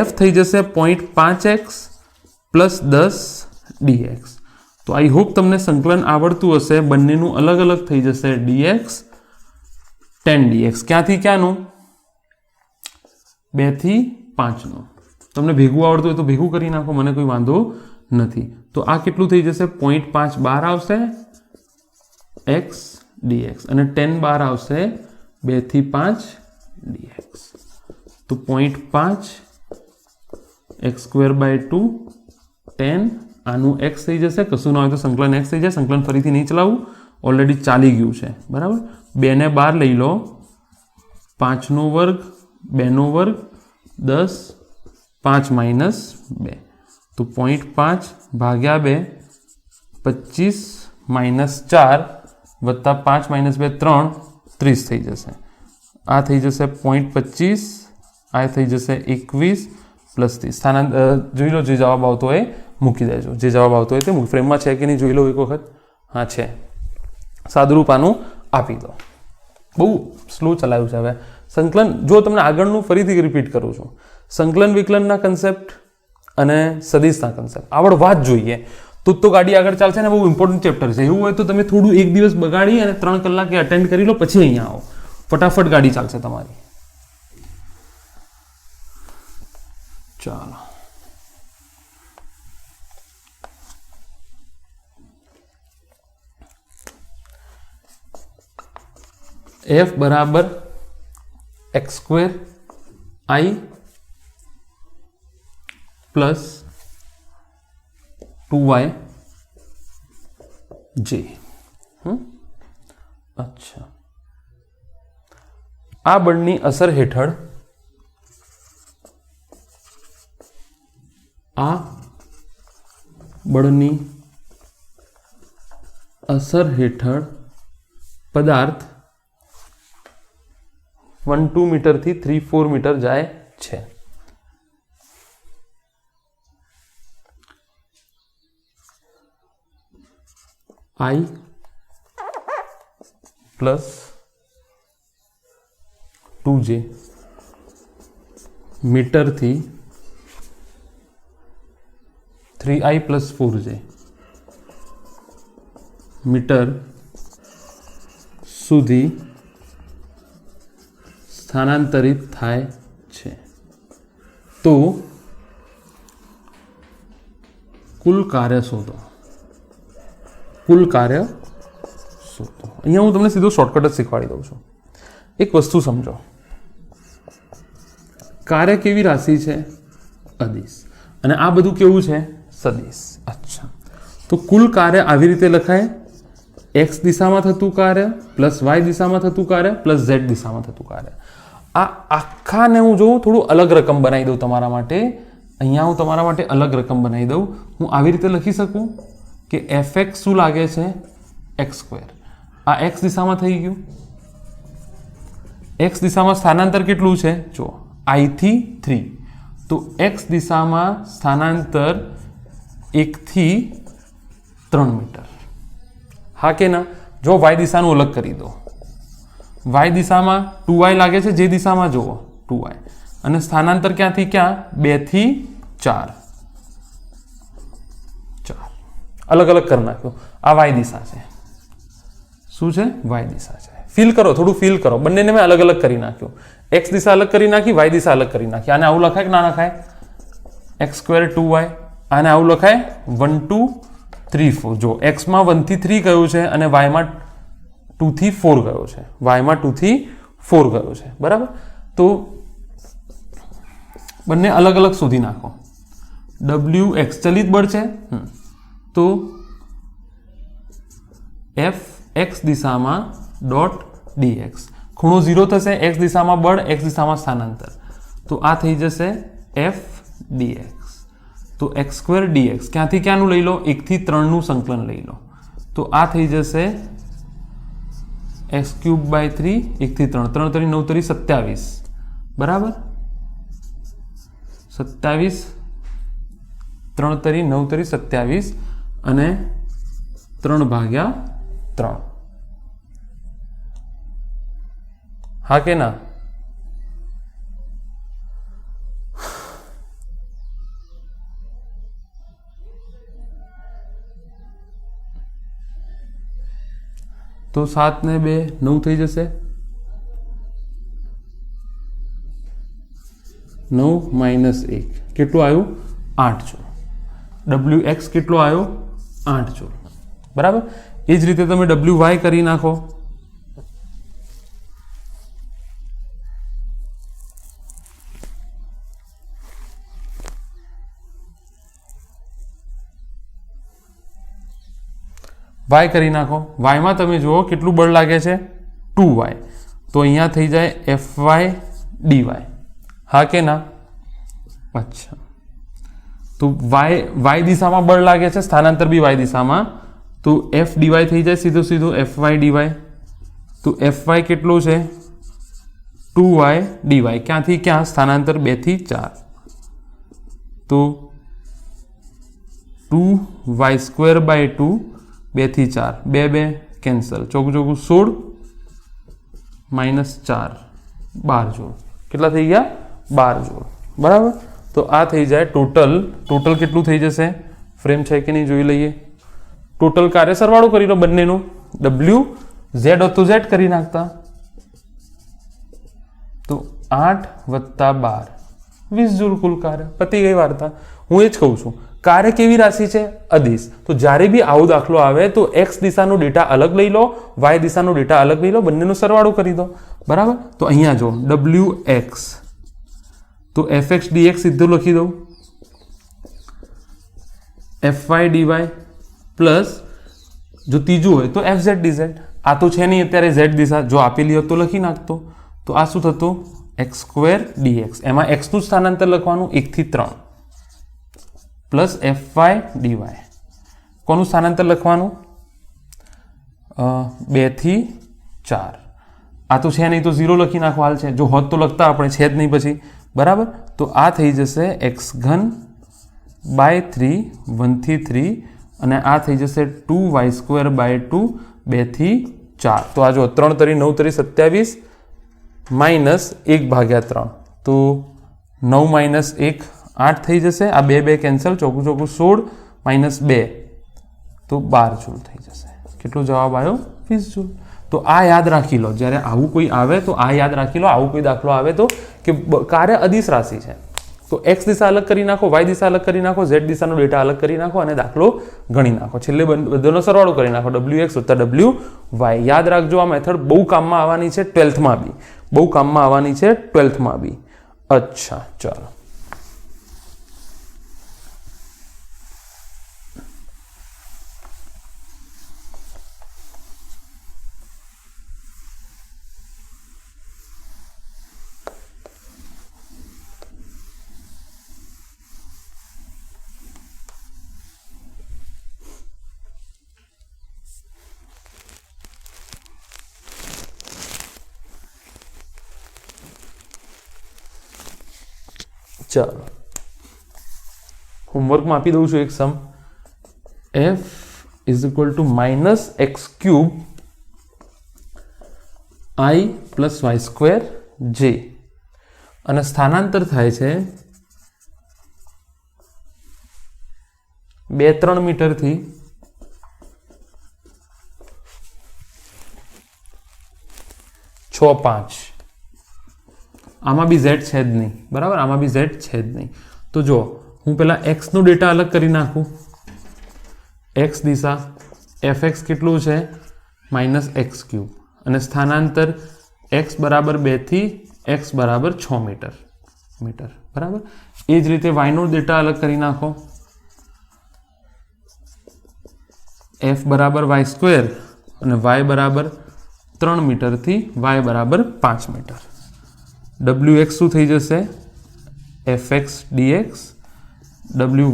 f થઈ જશે 0.5x પ્લસ 10 dx. તો આઈ હોપ તમને સંકલન આવડતું હશે. બંનેનું અલગ અલગ થઈ જશે dx 10 dx. ક્યાંથી ક્યાંનું? 2 થી 5 નું. તમને ભેગું આવડતું હોય તો ભેગું કરી નાખો, મને કોઈ વાંધો નથી. તો આ કેટલું થઈ જશે? 0.5 બહાર આવશે x dx અને 10 બહાર આવશે 2 થી 5 dx. તો 0.5 x સ્ક્વેર બાય 2 10 આનું x થઈ જશે. કશું ના હોય તો સંકલન x થઈ જાય. સંકલન ફરીથી નહીં ચલાવું, ઓલરેડી ચાલી ગયું છે. બરાબર, 2 ને બહાર લઈ લો, 5 નો વર્ગ 2 નો વર્ગ 10 5 માઇનસ 2. તો 0.5 ભાગ્યા 2 25 માઇનસ 4 વત્તા 5 માઇનસ 2 3 30 થઈ જશે. આ થઈ જશે 0.25, આ થઈ જશે 21 પ્લસ 30. જોઈ લો, જે જવાબ આવતો હોય મૂકી દેજો. જે જવાબ આવતો હોય તે ફ્રેમમાં છે કે નહીં જોઈ લો એક વખત. હા છે. સાદુરૂપ આનું આપી દો. બહુ સ્લો ચલાવ્યું છે. હવે સંકલન જો તમને આગળનું ફરીથી રિપીટ કરું છું, સંકલન વિકલનના કન્સેપ્ટ અને સદિશના કન્સેપ્ટ આવડવા જ જોઈએ. તો ગાડી આગળ ચાલશે ને. બહુ ઇમ્પોર્ટન્ટ ચેપ્ટર છે. એવું હોય તો તમે થોડું એક દિવસ બગાડી અને 3 કલાકે અટેન્ડ કરી લો, પછી અહીંયા આવો. ફટાફટ ગાડી ચાલશે તમારી. ચાલો, f બરાબર x square i plus 2y j. અચ્છા, આ બળની અસર હેઠળ પદાર્થ 1-2 મીટરથી 3-4 મીટર જાય છે. I પ્લસ 2j મીટરથી 3i પ્લસ 4j મીટર સુધી સ્થાનાંતરિત થાય છે. તો કુલ કાર્ય શોધો. અહીંયા હું તમને સીધો શોર્ટકટ જ શીખવાડી દઉં છું. એક વસ્તુ સમજો, કાર્ય કેવી રાશિ છે? અદિશ. અને આ બધું કેવું છે? સદિશ. અચ્છા, તો કુલ કાર્ય આવી રીતે લખાય: x દિશામાં થતું કાર્ય પ્લસ y દિશામાં થતું કાર્ય પ્લસ z દિશામાં થતું કાર્ય. આ આખાને હું જોઉં થોડું અલગ રકમ બનાવી દઉં તમારા માટે. અહીંયા હું તમારા માટે અલગ રકમ બનાવી દઉં. હું આવી રીતે લખી શકું કે fx શું લાગે છે? x square. આ x દિશામાં થઈ ગયું. x દિશામાં સ્થાનાંતર કેટલું છે? જો, i થી 3. તો x દિશામાં સ્થાનાંતર 1 થી 3 મીટર. હા કે ના? જો y દિશાનું અલગ કરી દો. y દિશામાં 2y લાગે છે, જે દિશામાં જુઓ 2y. અને સ્થાનાંતર ક્યાંથી ક્યાં? 2 થી 4. અલગ અલગ કરી નાખ્યો. આ y દિશા છે. શું છે? y દિશા છે. ફીલ કરો, થોડું ફીલ કરો. બંનેને મેં અલગ અલગ કરી નાખ્યું. x દિશા અલગ કરી નાખી, y દિશા અલગ કરી નાખી. આને આવું લખાય કે ના લખાય? x square 2y. આને આવું લખાય 1 2 3 4. જો x માં 1 થી 3 ગયું છે અને y માં 2 થી 4 ગયો છે. y માં 2 થી 4 ગયો છે. બરાબર? તો બંને અલગ અલગ શોધી નાખો. wx ચલિત બળ છે, તો f x દિશામાં ડોટ dx. ખૂણો 0 થશે, x દિશામાં બળ, x દિશામાં સ્થાનાંતર, તો આ થઈ જશે f dx. તો x² dx ક્યાંથી ક્યાંનું લઈ લો, 1 થી 3 નું સંકલન લઈ લો, તો આ થઈ જશે x³/3, 1 થી 3, 3 તરી 9 તરી 27, બરાબર, 27, 3 તરી 9 તરી 27 અને 3/3. હા કે ના? તો 7 ને 2 9 થઈ જશે, 9 - 1 કેટલું આવ્યું? 8 જોડ. wx કેટલો આવ્યો? 8 જોડ, બરાબર. એ જ રીતે તમે wy કરી નાખો. y કરી નાખો. y માં તમે જુઓ કેટલું બળ લાગે છે? 2y. તો અહીંયા થઈ જાય fy dy. હા કે ના? અચ્છા, તો y દિશામાં બળ લાગે છે, સ્થાનાંતર બી y દિશામાં, તો f dy થઈ જાય સીધું સીધું fy dy. તો fy કેટલું છે? 2y dy. ક્યાંથી ક્યાં? સ્થાનાંતર 2 થી 4, તો 2y²/2, 2 થી 4, 2 2 કેન્સલ, ચોક ચોકું 16 -4, 12 જોડ. કેટલા થઈ ગયા? 12 જોડ, બરાબર. તો આ થઈ જાય ટોટલ કેટલું થઈ જશે? ફ્રેમ છે કે નહીં જોઈ લઈએ. ટોટલ કાર્ય સરવાળો કરી લો બંનેનો, w z હતો z કરી નાખતા, તો 8 + 12 20 જૂલ કુલ કાર્ય. પતી ગઈ વાર્તા. હું એ જ કહું છું, કાર્ય કેવી રાશિ છે? અદિશ. તો જ્યારે બી આવો દાખલો આવે તો x દિશાનો ડેટા અલગ લઈ લો, y દિશાનો ડેટા અલગ લઈ લો, બંનેનો સરવાળો કરી દો, બરાબર. તો અહીંયા જો wx, તો fx dx સીધું લખી દઉં, fy dy પ્લસ જો ત્રીજું હોય તો fz dz. આ તો છે નહીં અત્યારે z દિશા, જો આપેલી હોત તો લખી નાખતો. તો આ શું થતું? x² dx. એમાં x નું સ્થાનાંતર લખવાનું 1 થી 3 પ્લસ fy dy. કોનું સ્થાનાંતર લખવાનું? 2 થી 4. આ તો છે નહીં તો 0 લખી નાખવા હાલ છે, જો હોત તો લખતા, આપણે છે જ નહીં પછી, બરાબર. તો આ થઈ જશે x3/3, 1 થી 3, અને આ થઈ જશે 2y²/2, 2 થી 4. તો આ જો 3 તરી 9 તરી 27 -1/3, તો 9 - 1 8 થઈ જશે. આ 2 2 કેન્સલ, ચોકું ચોકું 16 -2, તો 12 જૂલ થઈ જશે. કેટલો જવાબ આવ્યો? 20 જૂલ. તો આ યાદ રાખી લો, જ્યારે આવું કોઈ આવે તો આ યાદ રાખી લો, આવું કોઈ દાખલો આવે તો કે કાર્ય અદિશ રાશિ છે, તો x દિશા અલગ કરી નાખો, y દિશા અલગ કરી નાખો, z દિશાનો ડેટા અલગ કરી નાખો અને દાખલો ગણી નાખો. છેલ્લે બધાનો સરવાળો કરી નાખો, wx + wy. યાદ રાખજો, આ મેથડ બહુ કામમાં આવવાની છે 12th માં બી, બહુ કામમાં આવવાની છે 12th માં બી. અચ્છા, ચાલો. ચાલો, હોમવર્કમાં આપી દઉં છું એક સમ. f = -x³ i + y² j, અને સ્થાનાંતર થાય છે 2-3 મીટરથી 6-5. આમાં બી z છે જ નહીં, બરાબર, આમાં બી z છે જ નહીં. તો જો હું પહેલા x નો ડેટા અલગ કરી નાખું. x દિશા fx કેટલું છે? -x³ અને સ્થાનાંતર x = 2 થી x = 6 મીટર, બરાબર. એ જ રીતે y નો ડેટા અલગ કરી નાખો. f = y² અને y = 3 મીટરથી y બરાબર 5 મીટર. wx શું થઈ જશે? fx dx.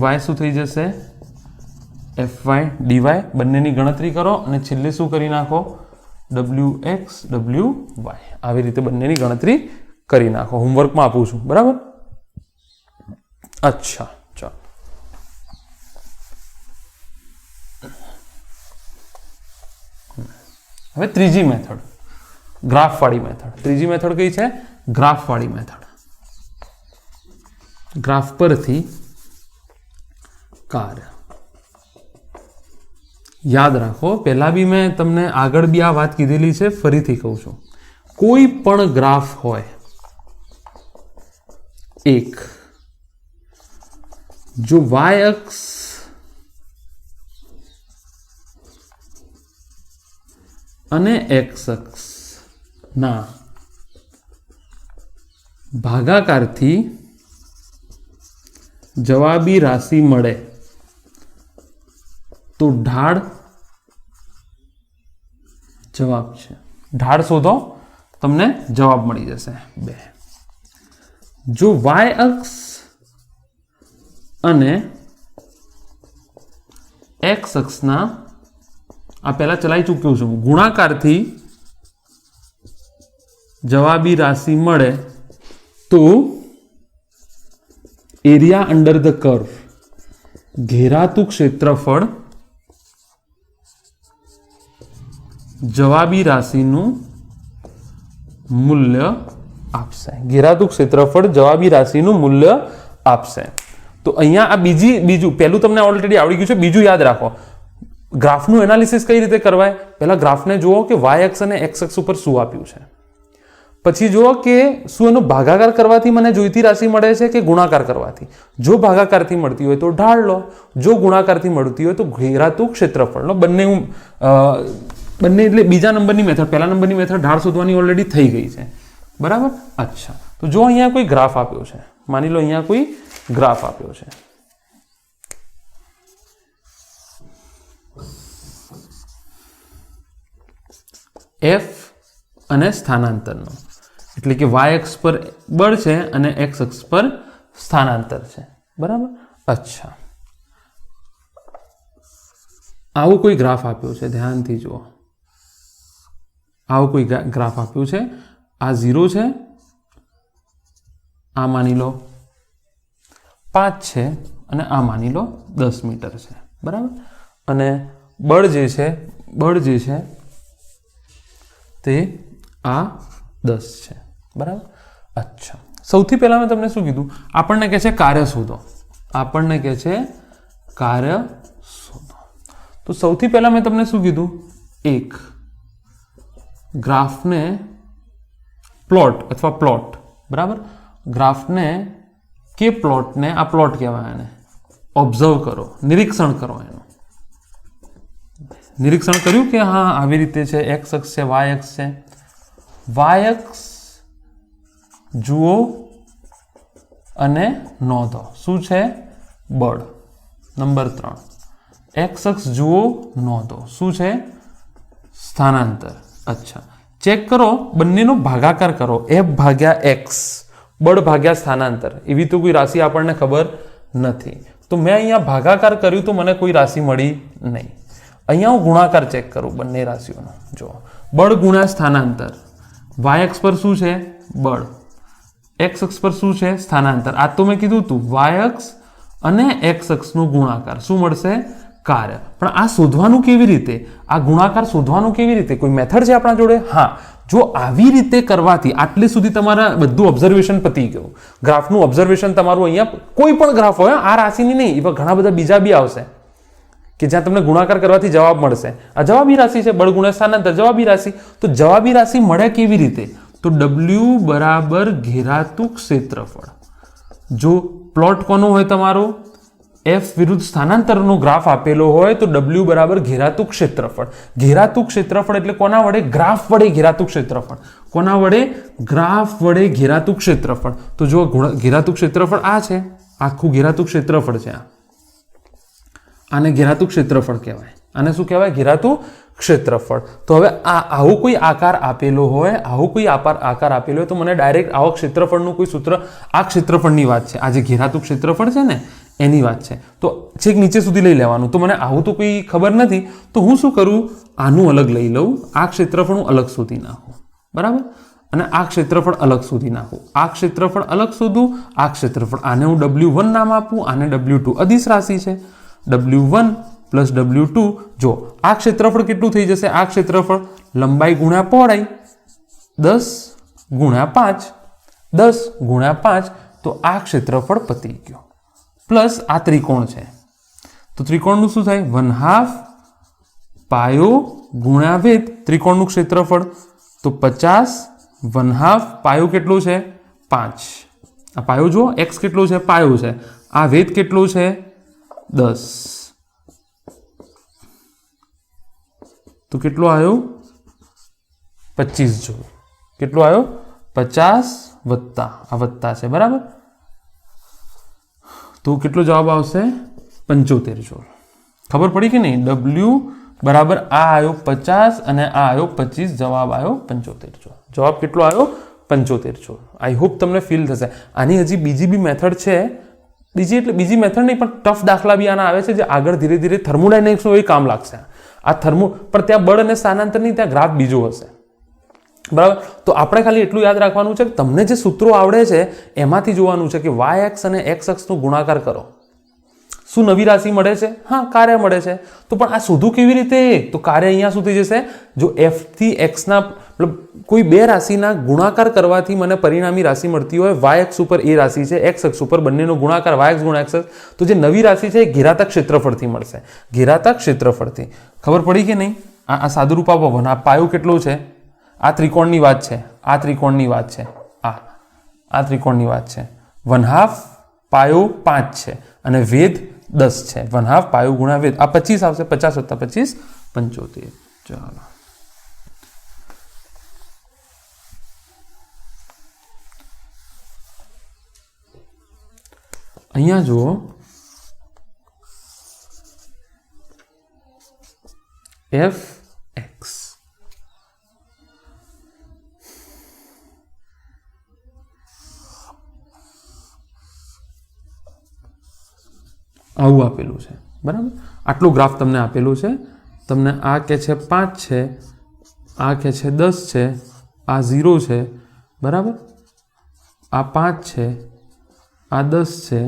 wy શું થઈ જશે? fy dy. બંનેની ગણતરી કરો અને છેલ્લે શું કરી નાખો? wx wy. આવી રીતે બંનેની ગણતરી કરી નાખો. હોમવર્કમાં આપું છું, બરાબર? અચ્છા, ચાલો. હવે ત્રીજી મેથડ, ગ્રાફવાળી મેથડ. ત્રીજી મેથડ કઈ છે? ગ્રાફવાળી મેથડ. ગ્રાફ પરથી કાર્ય. યાદ રાખો, પહેલા બી મેં તમને આગળ બી આ વાત કીધેલી છે, ફરીથી કહું છું. કોઈ પણ ગ્રાફ હોય, એક, જો y અક્ષ અને x અક્ષ ના ભાગાકારથી જવાબી રાશિ મળે તો ઢાળ જવાબ છે. ઢાળ શોધો, તમને જવાબ મળી જશે. 2. જો y અક્ષ અને x અક્ષના, આ પહેલા ચલાવી ચૂક્યો છું, ગુણાકારથી જવાબી રાશિ મળે તો એરિયા અંડર ધ કર્વ, ઘેરાતું ક્ષેત્રફળ જવાબી રાશિનું મૂલ્ય આપશે. ઘેરાતું ક્ષેત્રફળ જવાબી રાશિનું મૂલ્ય આપશે. તો અહીંયા આ બીજું પહેલું તમને ઓલરેડી આવડી ગયું છે. બીજું યાદ રાખો, ગ્રાફનું એનાલિસિસ કઈ રીતે કરવાય? પહેલા ગ્રાફને જુઓ કે y અક્ષ અને x અક્ષ ઉપર શું આપ્યું છે. પછી જુઓ કે શું એનો ભાગાકાર કરવાથી મને જોઈતી રાશિ મળે છે કે ગુણાકાર કરવાથી. જો ભાગાકારથી મળતી હોય તો ઢાળ લો, જો ગુણાકારથી મળતી હોય તો ઘેરાતું ક્ષેત્રફળ લો. બંને એટલે બીજા નંબરની મેથડ. પહેલા નંબરની મેથડ ઢાળ શોધવાની ઓલરેડી થઈ ગઈ છે, બરાબર? અચ્છા, તો જો અહીંયા કોઈ ગ્રાફ આપ્યો છે, માની લો અહીંયા કોઈ ગ્રાફ આપ્યો છે. f અને સ્થાનાંતરનો, એટલે કે y અક્ષ પર બળ છે અને x અક્ષ પર સ્થાનાંતર છે, બરાબર? અચ્છા, આવો કોઈ ગ્રાફ આપ્યો છે, ધ્યાનથી જુઓ. આવો કોઈ ગ્રાફ આપ્યું છે. આ 0 છે, આ માની લો 5 છે અને આ માની લો 10 મીટર છે, બરાબર? અને બળ જે છે તે આ 10 છે, બરાબર? અચ્છા, સૌથી પહેલા મેં તમને શું કીધું? આપણને કહે છે કાર્ય શોધો. આપણને કહે છે કાર્ય શોધો. તો સૌથી પહેલા મેં તમને શું કીધું? એક ગ્રાફને પ્લોટ અથવા પ્લોટ, બરાબર? ગ્રાફને કે પ્લોટને, આ પ્લોટ કહેવાય એને, ઓબ્ઝર્વ કરો, નિરીક્ષણ કરો. એનું નિરીક્ષણ કર્યું કે હા આવી રીતે છે, x અક્ષ છે, y અક્ષ છે. y અક્ષ જુઓ અને નોંધો. શું છે? બળ. નંબર 3. x અક્ષ જુઓ, નોંધો. શું છે? સ્થાનાંતર. અચ્છા, ચેક કરો, બંનેનો ભાગાકાર કરો. f ભાગ્યા x, બળ ભાગ્યા સ્થાનાંતર. એવી તો કોઈ રાશિ આપણને ખબર નથી. તો મેં અહીંયા ભાગાકાર કર્યું તો મને કોઈ રાશિ મળી નહીં. અહીંયા હું ગુણાકાર ચેક કરું બંને રાશિઓનો. જો બળ ગુણ્યા સ્થાનાંતર. y અક્ષ પર શું છે? બળ. x અક્ષ પર શું છે? સ્થાનાંતર. આ તો મેં કીધું હતું, y અક્ષ અને x અક્ષનો ગુણાકાર શું મળશે? કાર્ય. પણ આ શોધવાનું કેવી રીતે? આ ગુણાકાર શોધવાનું કેવી રીતે? કોઈ મેથડ છે આપણા જોડે? હા, જો આવી રીતે કરવાથી આટલે સુધી તમારા બધું ઓબ્ઝર્વેશન પતી ગયું. ગ્રાફનું ઓબ્ઝર્વેશન તમારું અહીંયા કોઈ પણ ગ્રાફ હોય, આ રાશિની નહીં, એવા ઘણા બધા બીજા બી આવશે કે જ્યાં તમને ગુણાકાર કરવાથી જવાબ મળશે. આ જવાબી રાશિ છે, બળ ગુણ્યા સ્થાનાંતર, જવાબી રાશિ. તો જવાબી રાશિ મળે કેવી રીતે? તો W બરાબર ઘેરાતું ક્ષેત્રફળ. જો પ્લોટ કોનો હોય તમારો? f વિરુદ્ધ સ્થાનાંતરનો ગ્રાફ આપેલો હોય તો W બરાબર ઘેરાતું ક્ષેત્રફળ. ઘેરાતું ક્ષેત્રફળ એટલે કોના વડે? ગ્રાફ વડે ઘેરાતું ક્ષેત્રફળ. કોના વડે? ગ્રાફ વડે ઘેરાતું ક્ષેત્રફળ. તો જો ઘેરાતું ક્ષેત્રફળ આ છે, આખું ઘેરાતું ક્ષેત્રફળ છે. આને ઘેરાતું ક્ષેત્રફળ કહેવાય. આને શું કહેવાય? ઘેરાતું ક્ષેત્રફળ. તો હવે આવો કોઈ આકાર આપેલો હોય, આકાર આપેલો હોય તો મને ડાયરેક્ટ આવો ક્ષેત્રફળનું કોઈ સૂત્ર, આ ક્ષેત્રફળની વાત છે, આ જે ઘેરાતું ક્ષેત્રફળ છે ને એની વાત છે, તો છેક નીચે સુધી લઈ લેવાનું. તો મને આવું તો કોઈ ખબર નથી, તો હું શું કરું? આનું અલગ લઈ લઉં, આ ક્ષેત્રફળ હું અલગ શોધી નાખું, બરાબર, અને આ ક્ષેત્રફળ અલગ શોધી નાખું, આ ક્ષેત્રફળ અલગ શોધું, આ ક્ષેત્રફળ, આને હું W1 નામ આપું, આને W2. અદિશ રાશિ છે, W1 પ્લસ W2. જો આ ક્ષેત્રફળ કેટલું થઈ જશે? આ ક્ષેત્રફળ લંબાઈ ગુણ્યા પહોળાઈ, 10 ગુણ્યા 5, 10 ગુણ્યા 5, તો આ ક્ષેત્રફળ પતી ગયો. પ્લસ આ ત્રિકોણ છે, તો ત્રિકોણનું શું થાય? 1/2 પાયો ગુણ્યા વેધ, ત્રિકોણનું ક્ષેત્રફળ તો 50, 1/2 પાયો કેટલો છે? 5. આ પાયો જો x કેટલો છે? પાયો છે. આ વેધ કેટલો છે? 10. તો કેટલો આવ્યો? 25 જોડ. કેટલો આવ્યો? 50 વત્તા આ વત્તા છે, બરાબર. તો કેટલો જવાબ આવશે? 75 જોડ. ખબર પડી કે નહીં? W બરાબર આ આવ્યો 50 અને આ આવ્યો 25, જવાબ આવ્યો 75 જોડ. જવાબ કેટલો આવ્યો? 75 જોડ. આઈ હોપ તમને ફીલ થશે. આની હજી બીજી બી મેથડ છે, બીજી મેથડ નહીં પણ ટફ દાખલા બી આના આવે છે, જે આગળ ધીરે ધીરે થર્મોડાયનેમિક્સનું એ કામ લાગશે. આ પણ ત્યાં બળ અને સ્થાનાંતર નહીં, ત્યાં ગ્રાફ બીજો હશે, બરાબર. તો આપણે ખાલી એટલું યાદ રાખવાનું છે કે તમને જે સૂત્રો આવડે છે એમાંથી જોવાનું છે કે વાય એક્સ અને એક્સ અક્ષનો ગુણાકાર કરો, શું નવી રાશિ મળે છે? હા, કાર્ય મળે છે. તો પણ આ શોધવું કેવી રીતે? તો કાર્ય અહીંયા શું થઈ જશે? જો f થી x ના મતલબ કોઈ બે રાશિના ગુણાકાર કરવાથી મને પરિણામી રાશિ મળતી હોય, વાય એક્સ ઉપર એ રાશિ છે, એક્સ અક્ષ ઉપર બંનેનો ગુણાકાર વાય એક્સ ગુણ્યા એક્સ અક્ષ, તો જે નવી રાશિ છે એ ઘેરાતા ક્ષેત્રફળથી મળશે. ઘેરાતા ક્ષેત્રફળથી. ખબર પડી કે નહીં? આ સાદુરૂપ આપો. આ પાયો કેટલો છે? આ ત્રિકોણની વાત છે, આ ત્રિકોણની વાત છે, આ ત્રિકોણની વાત છે. 1/2 પાયો 5 છે અને વેધ 10 છે. 1/2 પાયો ગુણ્યા વેધ, આ 25 આવશે. 50 વત્તા 25 75. ચાલો, અહીંયા જુઓ, એફ એક્સ આવું આપેલું છે, બરાબર. આટલું ગ્રાફ તમને આપેલું છે. તમને આ કે છે 5 છે, આ કે છે 10 છે, આ 0 છે, બરાબર. આ 5 છે, આ 10 છે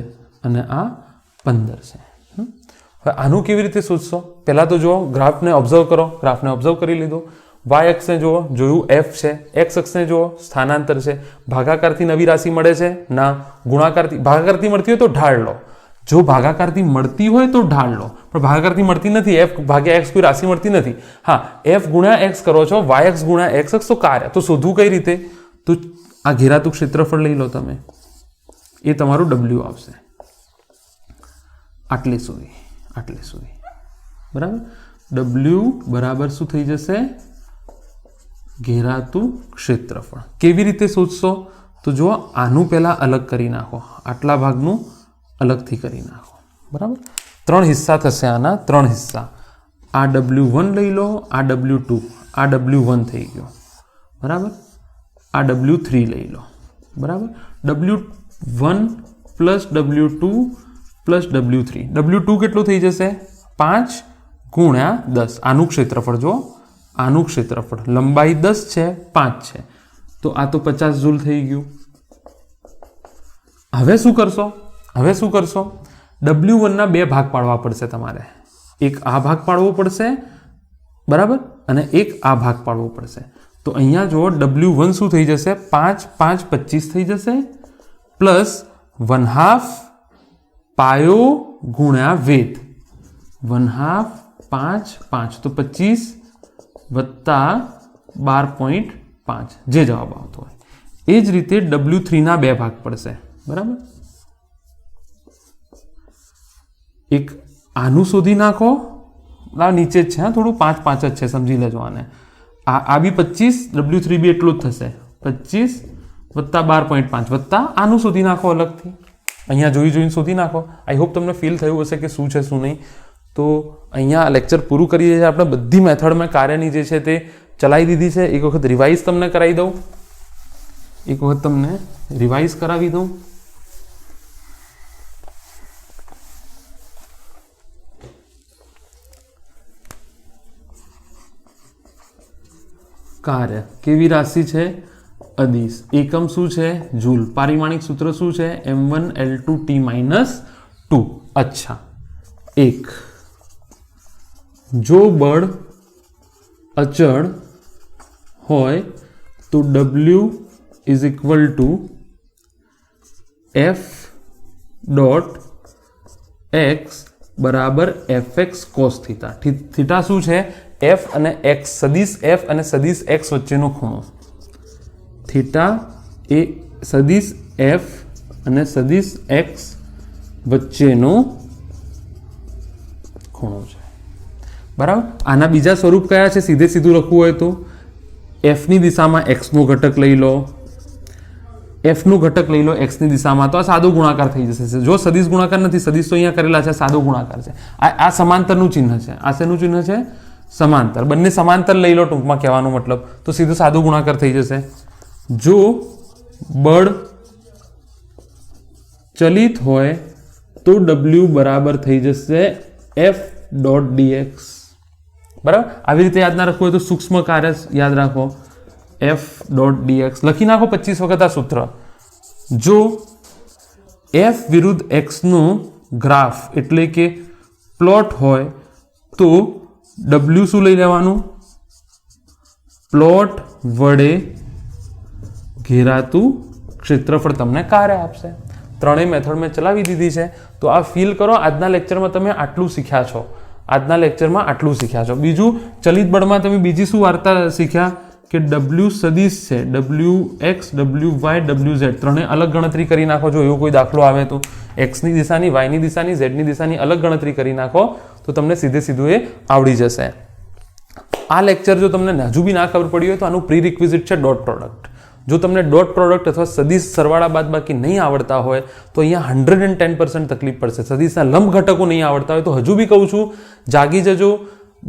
અને આ 15 છે. હવે આનું કેવી રીતે શોધશો? પહેલા તો જુઓ, ગ્રાફને ઓબ્ઝર્વ કરો. ગ્રાફને ઓબ્ઝર્વ કરી લીધો. વાય એક્સને જુઓ, જોયું એફ છે. એક્સ અક્ષને જુઓ, સ્થાનાંતર છે. ભાગાકારથી નવી રાશિ મળે છે? ના. ગુણાકારથી, ભાગાકારથી મળતી હોય તો ઢાળ લો. જો ભાગાકારથી મળતી હોય તો ઢાળ લો, પણ ભાગાકારથી મળતી નથી, એફ ભાગ્યા એક્સ કોઈ રાશિ મળતી નથી. હા, એફ ગુણ્યા એક્સ કરો છો, વાય એક્સ ગુણ્યા એક્સ અક્ષ, તો કાર્ય. તો શોધવું કઈ રીતે? તો આ ઘેરાતું ક્ષેત્રફળ લઈ લો તમે, એ તમારું W આવશે. આટલે સુધી, બરાબર. W બરાબર શું થઈ જશે? ઘેરાતું ક્ષેત્રફળ. કેવી રીતે શોધશો? તો જો આનું પહેલા અલગ કરી નાખો, આટલા ભાગનું અલગથી કરી નાખો, બરાબર. 3 હિસ્સા થશે આના, 3 હિસ્સા. આ W1 લઈ લો, આ W2, આ W1 થઈ ગયો, બરાબર. આ W3 લઈ લો, બરાબર. W1 plus W2 plus W3. W2 કેટલું થઈ જશે? 5 ગુણ્યા 10. આનું ક્ષેત્રફળ જો, આનું ક્ષેત્રફળ લંબાઈ 10 છે, 5 છે, તો આ તો 50 જૂલ થઈ ગયું. હવે શું કરશો? W1 ના 2 ભાગ પાડવા પડશે તમારે. એક આ ભાગ પાડવો પડશે, બરાબર, અને એક આ ભાગ પાડવો પડશે. તો અહીંયા જો W1 શું થઈ જશે? 5 5 25 થઈ જશે, પ્લસ 1/2 પાયો ગુણ્યા વેધ. 1/2 5 5, તો 25 વત્તા 12.5, જે જવાબ આવતો હોય. એ જ રીતે W3 ના 2 ભાગ પડશે, બરાબર. એક આનું શોધી નાખો, આ નીચે જ છે, થોડું 5 5 જ છે, સમજી લેજો આને. આ બી 25, W3 બી એટલું જ થશે, 25 વત્તા 12.5 વત્તા આનું શોધી નાખો અલગથી. અહીંયા જોઈને શોધી નાખો. આઈ હોપ તમને ફીલ થયું હશે કે શું છે શું નહીં. તો અહીંયા લેક્ચર પૂરું કરીએ છીએ આપણે. બધી મેથડમાં કાર્યની જે છે તે ચલાવી દીધી છે. એક વખત રિવાઇઝ તમને કરાવી દઉં, કરાવી દઉં. કાર્ય કેવી રાશિ છે? અદિશ. એકમ શું છે? જૂલ. પારિમાણિક સૂત્ર શું છે? m1L2T-2. અચ્છા, એક જો બળ અચળ હોય તો W is equal to F dot x બરાબર fx cos થીટા. થીટા શું છે? F અને x, સદિશ F અને સદિશ x વચ્ચેનો ખૂણો. થીટા એ સદિશ F અને સદિશ x વચ્ચેનો ખૂણો છે. બરાબર. આના બીજા સ્વરૂપ કયા છે? સીધે સીધું લખવું હોય તો f ની દિશામાં x નો ઘટક લઈ લો, f નું ઘટક લઈ લો x ની દિશામાં, તો આ સાદો ગુણાકાર થઈ જશે. જો સદિશ ગુણાકાર નથી, સદિશ તો અહીંયા કરેલા છે, સાદો ગુણાકાર છે. આ સમાંતરનું ચિહ્ન છે. આ શેનું ચિહ્ન છે? સમાંતર. બંને સમાંતર લઈ લો, ટૂંકમાં કહેવાનો મતલબ. તો સીધો સાદો ગુણાકાર થઈ જશે. જો બળ ચલિત હોય તો W બરાબર થઈ જશે F ડોટ dx. બરાબર. આવી રીતે યાદ ના રાખવું હોય તો સૂક્ષ્મ કાર્ય યાદ રાખો, F ડોટ dx. લખી નાખો 25 વખત આ સૂત્ર. જો F વિરુદ્ધ x નો ગ્રાફ એટલે કે પ્લોટ હોય તો W શું લઈ લેવાનું? પ્લોટ વડે ઘેરાતું ક્ષેત્રફળ તમને કાર્ય આપશે. ત્રણેય મેથડ મેં ચલાવી દીધી છે. તો આ ફીલ કરો. આજના લેક્ચરમાં તમે આટલું શીખ્યા છો. બીજું, ચલિત બળમાં તમે બીજી શું વાર્તા શીખ્યા કે W સદિશ છે, WX, WY, WZ ત્રણે અલગ ગણતરી કરી નાખો. જો એવો કોઈ દાખલો આવે તો x ની દિશાની, y ની દિશાની, z ની દિશાની અલગ ગણતરી કરી નાખો તો તમને સીધે સીધું એ આવડી જશે. આ લેક્ચર જો તમને હજુ બી ના ખબર પડી હોય તો આનું પ્રી રિક્વિઝિટ છે ડોટ પ્રોડક્ટ. જો તમને ડોટ પ્રોડક્ટ અથવા સદિશ સરવાળા બાદબાકી નહીં આવડતા હોય તો અહીંયા 110% તકલીફ પડશે. સદિશના લંબ ઘટકો નહીં આવડતા હોય તો હજુ બી કહું છું, જાગી જજો.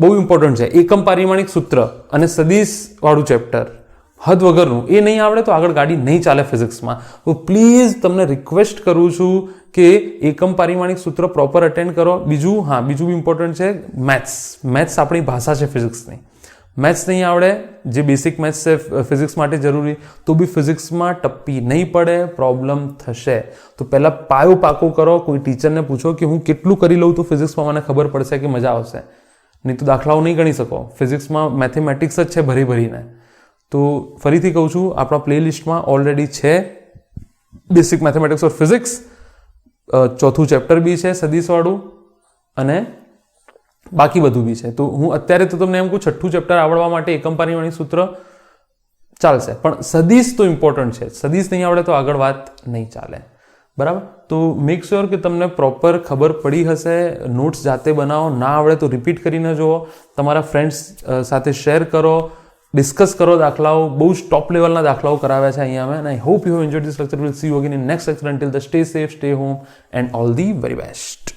બહુ ઇમ્પોર્ટન્ટ છે. એકમ પારિમાણિક સૂત્ર અને સદિશ વાળું ચેપ્ટર હદ વગરનું, એ નહીં આવડે તો આગળ ગાડી નહીં ચાલે ફિઝિક્સમાં. તો પ્લીઝ તમને રિક્વેસ્ટ કરું છું કે એકમ પારિમાણિક સૂત્ર પ્રોપર અટેન્ડ કરો. બીજું બી ઇમ્પોર્ટન્ટ છે મેથ્સ આપણી ભાષા છે ફિઝિક્સની. મેથ્સ નહીં આવડે, જે બેસિક મેથ્સ છે ફિઝિક્સ માટે જરૂરી, તો બી ફિઝિક્સમાં ટપ્પી નહીં પડે, પ્રોબ્લેમ થશે. તો પહેલાં પાયો પાકો કરો. કોઈ ટીચરને પૂછો કે હું કેટલું કરી લઉં તો ફિઝિક્સમાં મને ખબર પડશે કે મજા આવશે. નહીં તો દાખલાઓ નહીં ગણી શકો. ફિઝિક્સમાં મેથેમેટિક્સ જ છે ભરીને. તો ફરીથી કહું છું, આપણા પ્લેલિસ્ટમાં ઓલરેડી છે બેસિક મેથેમેટિક્સ ઓર ફિઝિક્સ. ચોથું ચેપ્ટર બી છે સદિશવાળું અને બાકી બધું બી છે. તો હું અત્યારે તો તમને એમ કહું, છઠ્ઠું ચેપ્ટર આવડવા માટે એકમ પારિમાણિક સૂત્ર ચાલશે, પણ સદિશ તો ઇમ્પોર્ટન્ટ છે. સદિશ નહીં આવડે તો આગળ વાત નહીં ચાલે. બરાબર. તો મેક શ્યોર કે તમને પ્રોપર ખબર પડી હશે. નોટ્સ જાતે બનાવો. ના આવડે તો રિપીટ કરીને જુઓ. તમારા ફ્રેન્ડ્સ સાથે શેર કરો, ડિસ્કસ કરો દાખલાઓ. બહુ જ ટોપ લેવલના દાખલાઓ કરાવ્યા છે અહીંયા મેં. I hope you have enjoyed this lecture. Will see you again in next lecture. Until the stay safe, stay home and all the very best.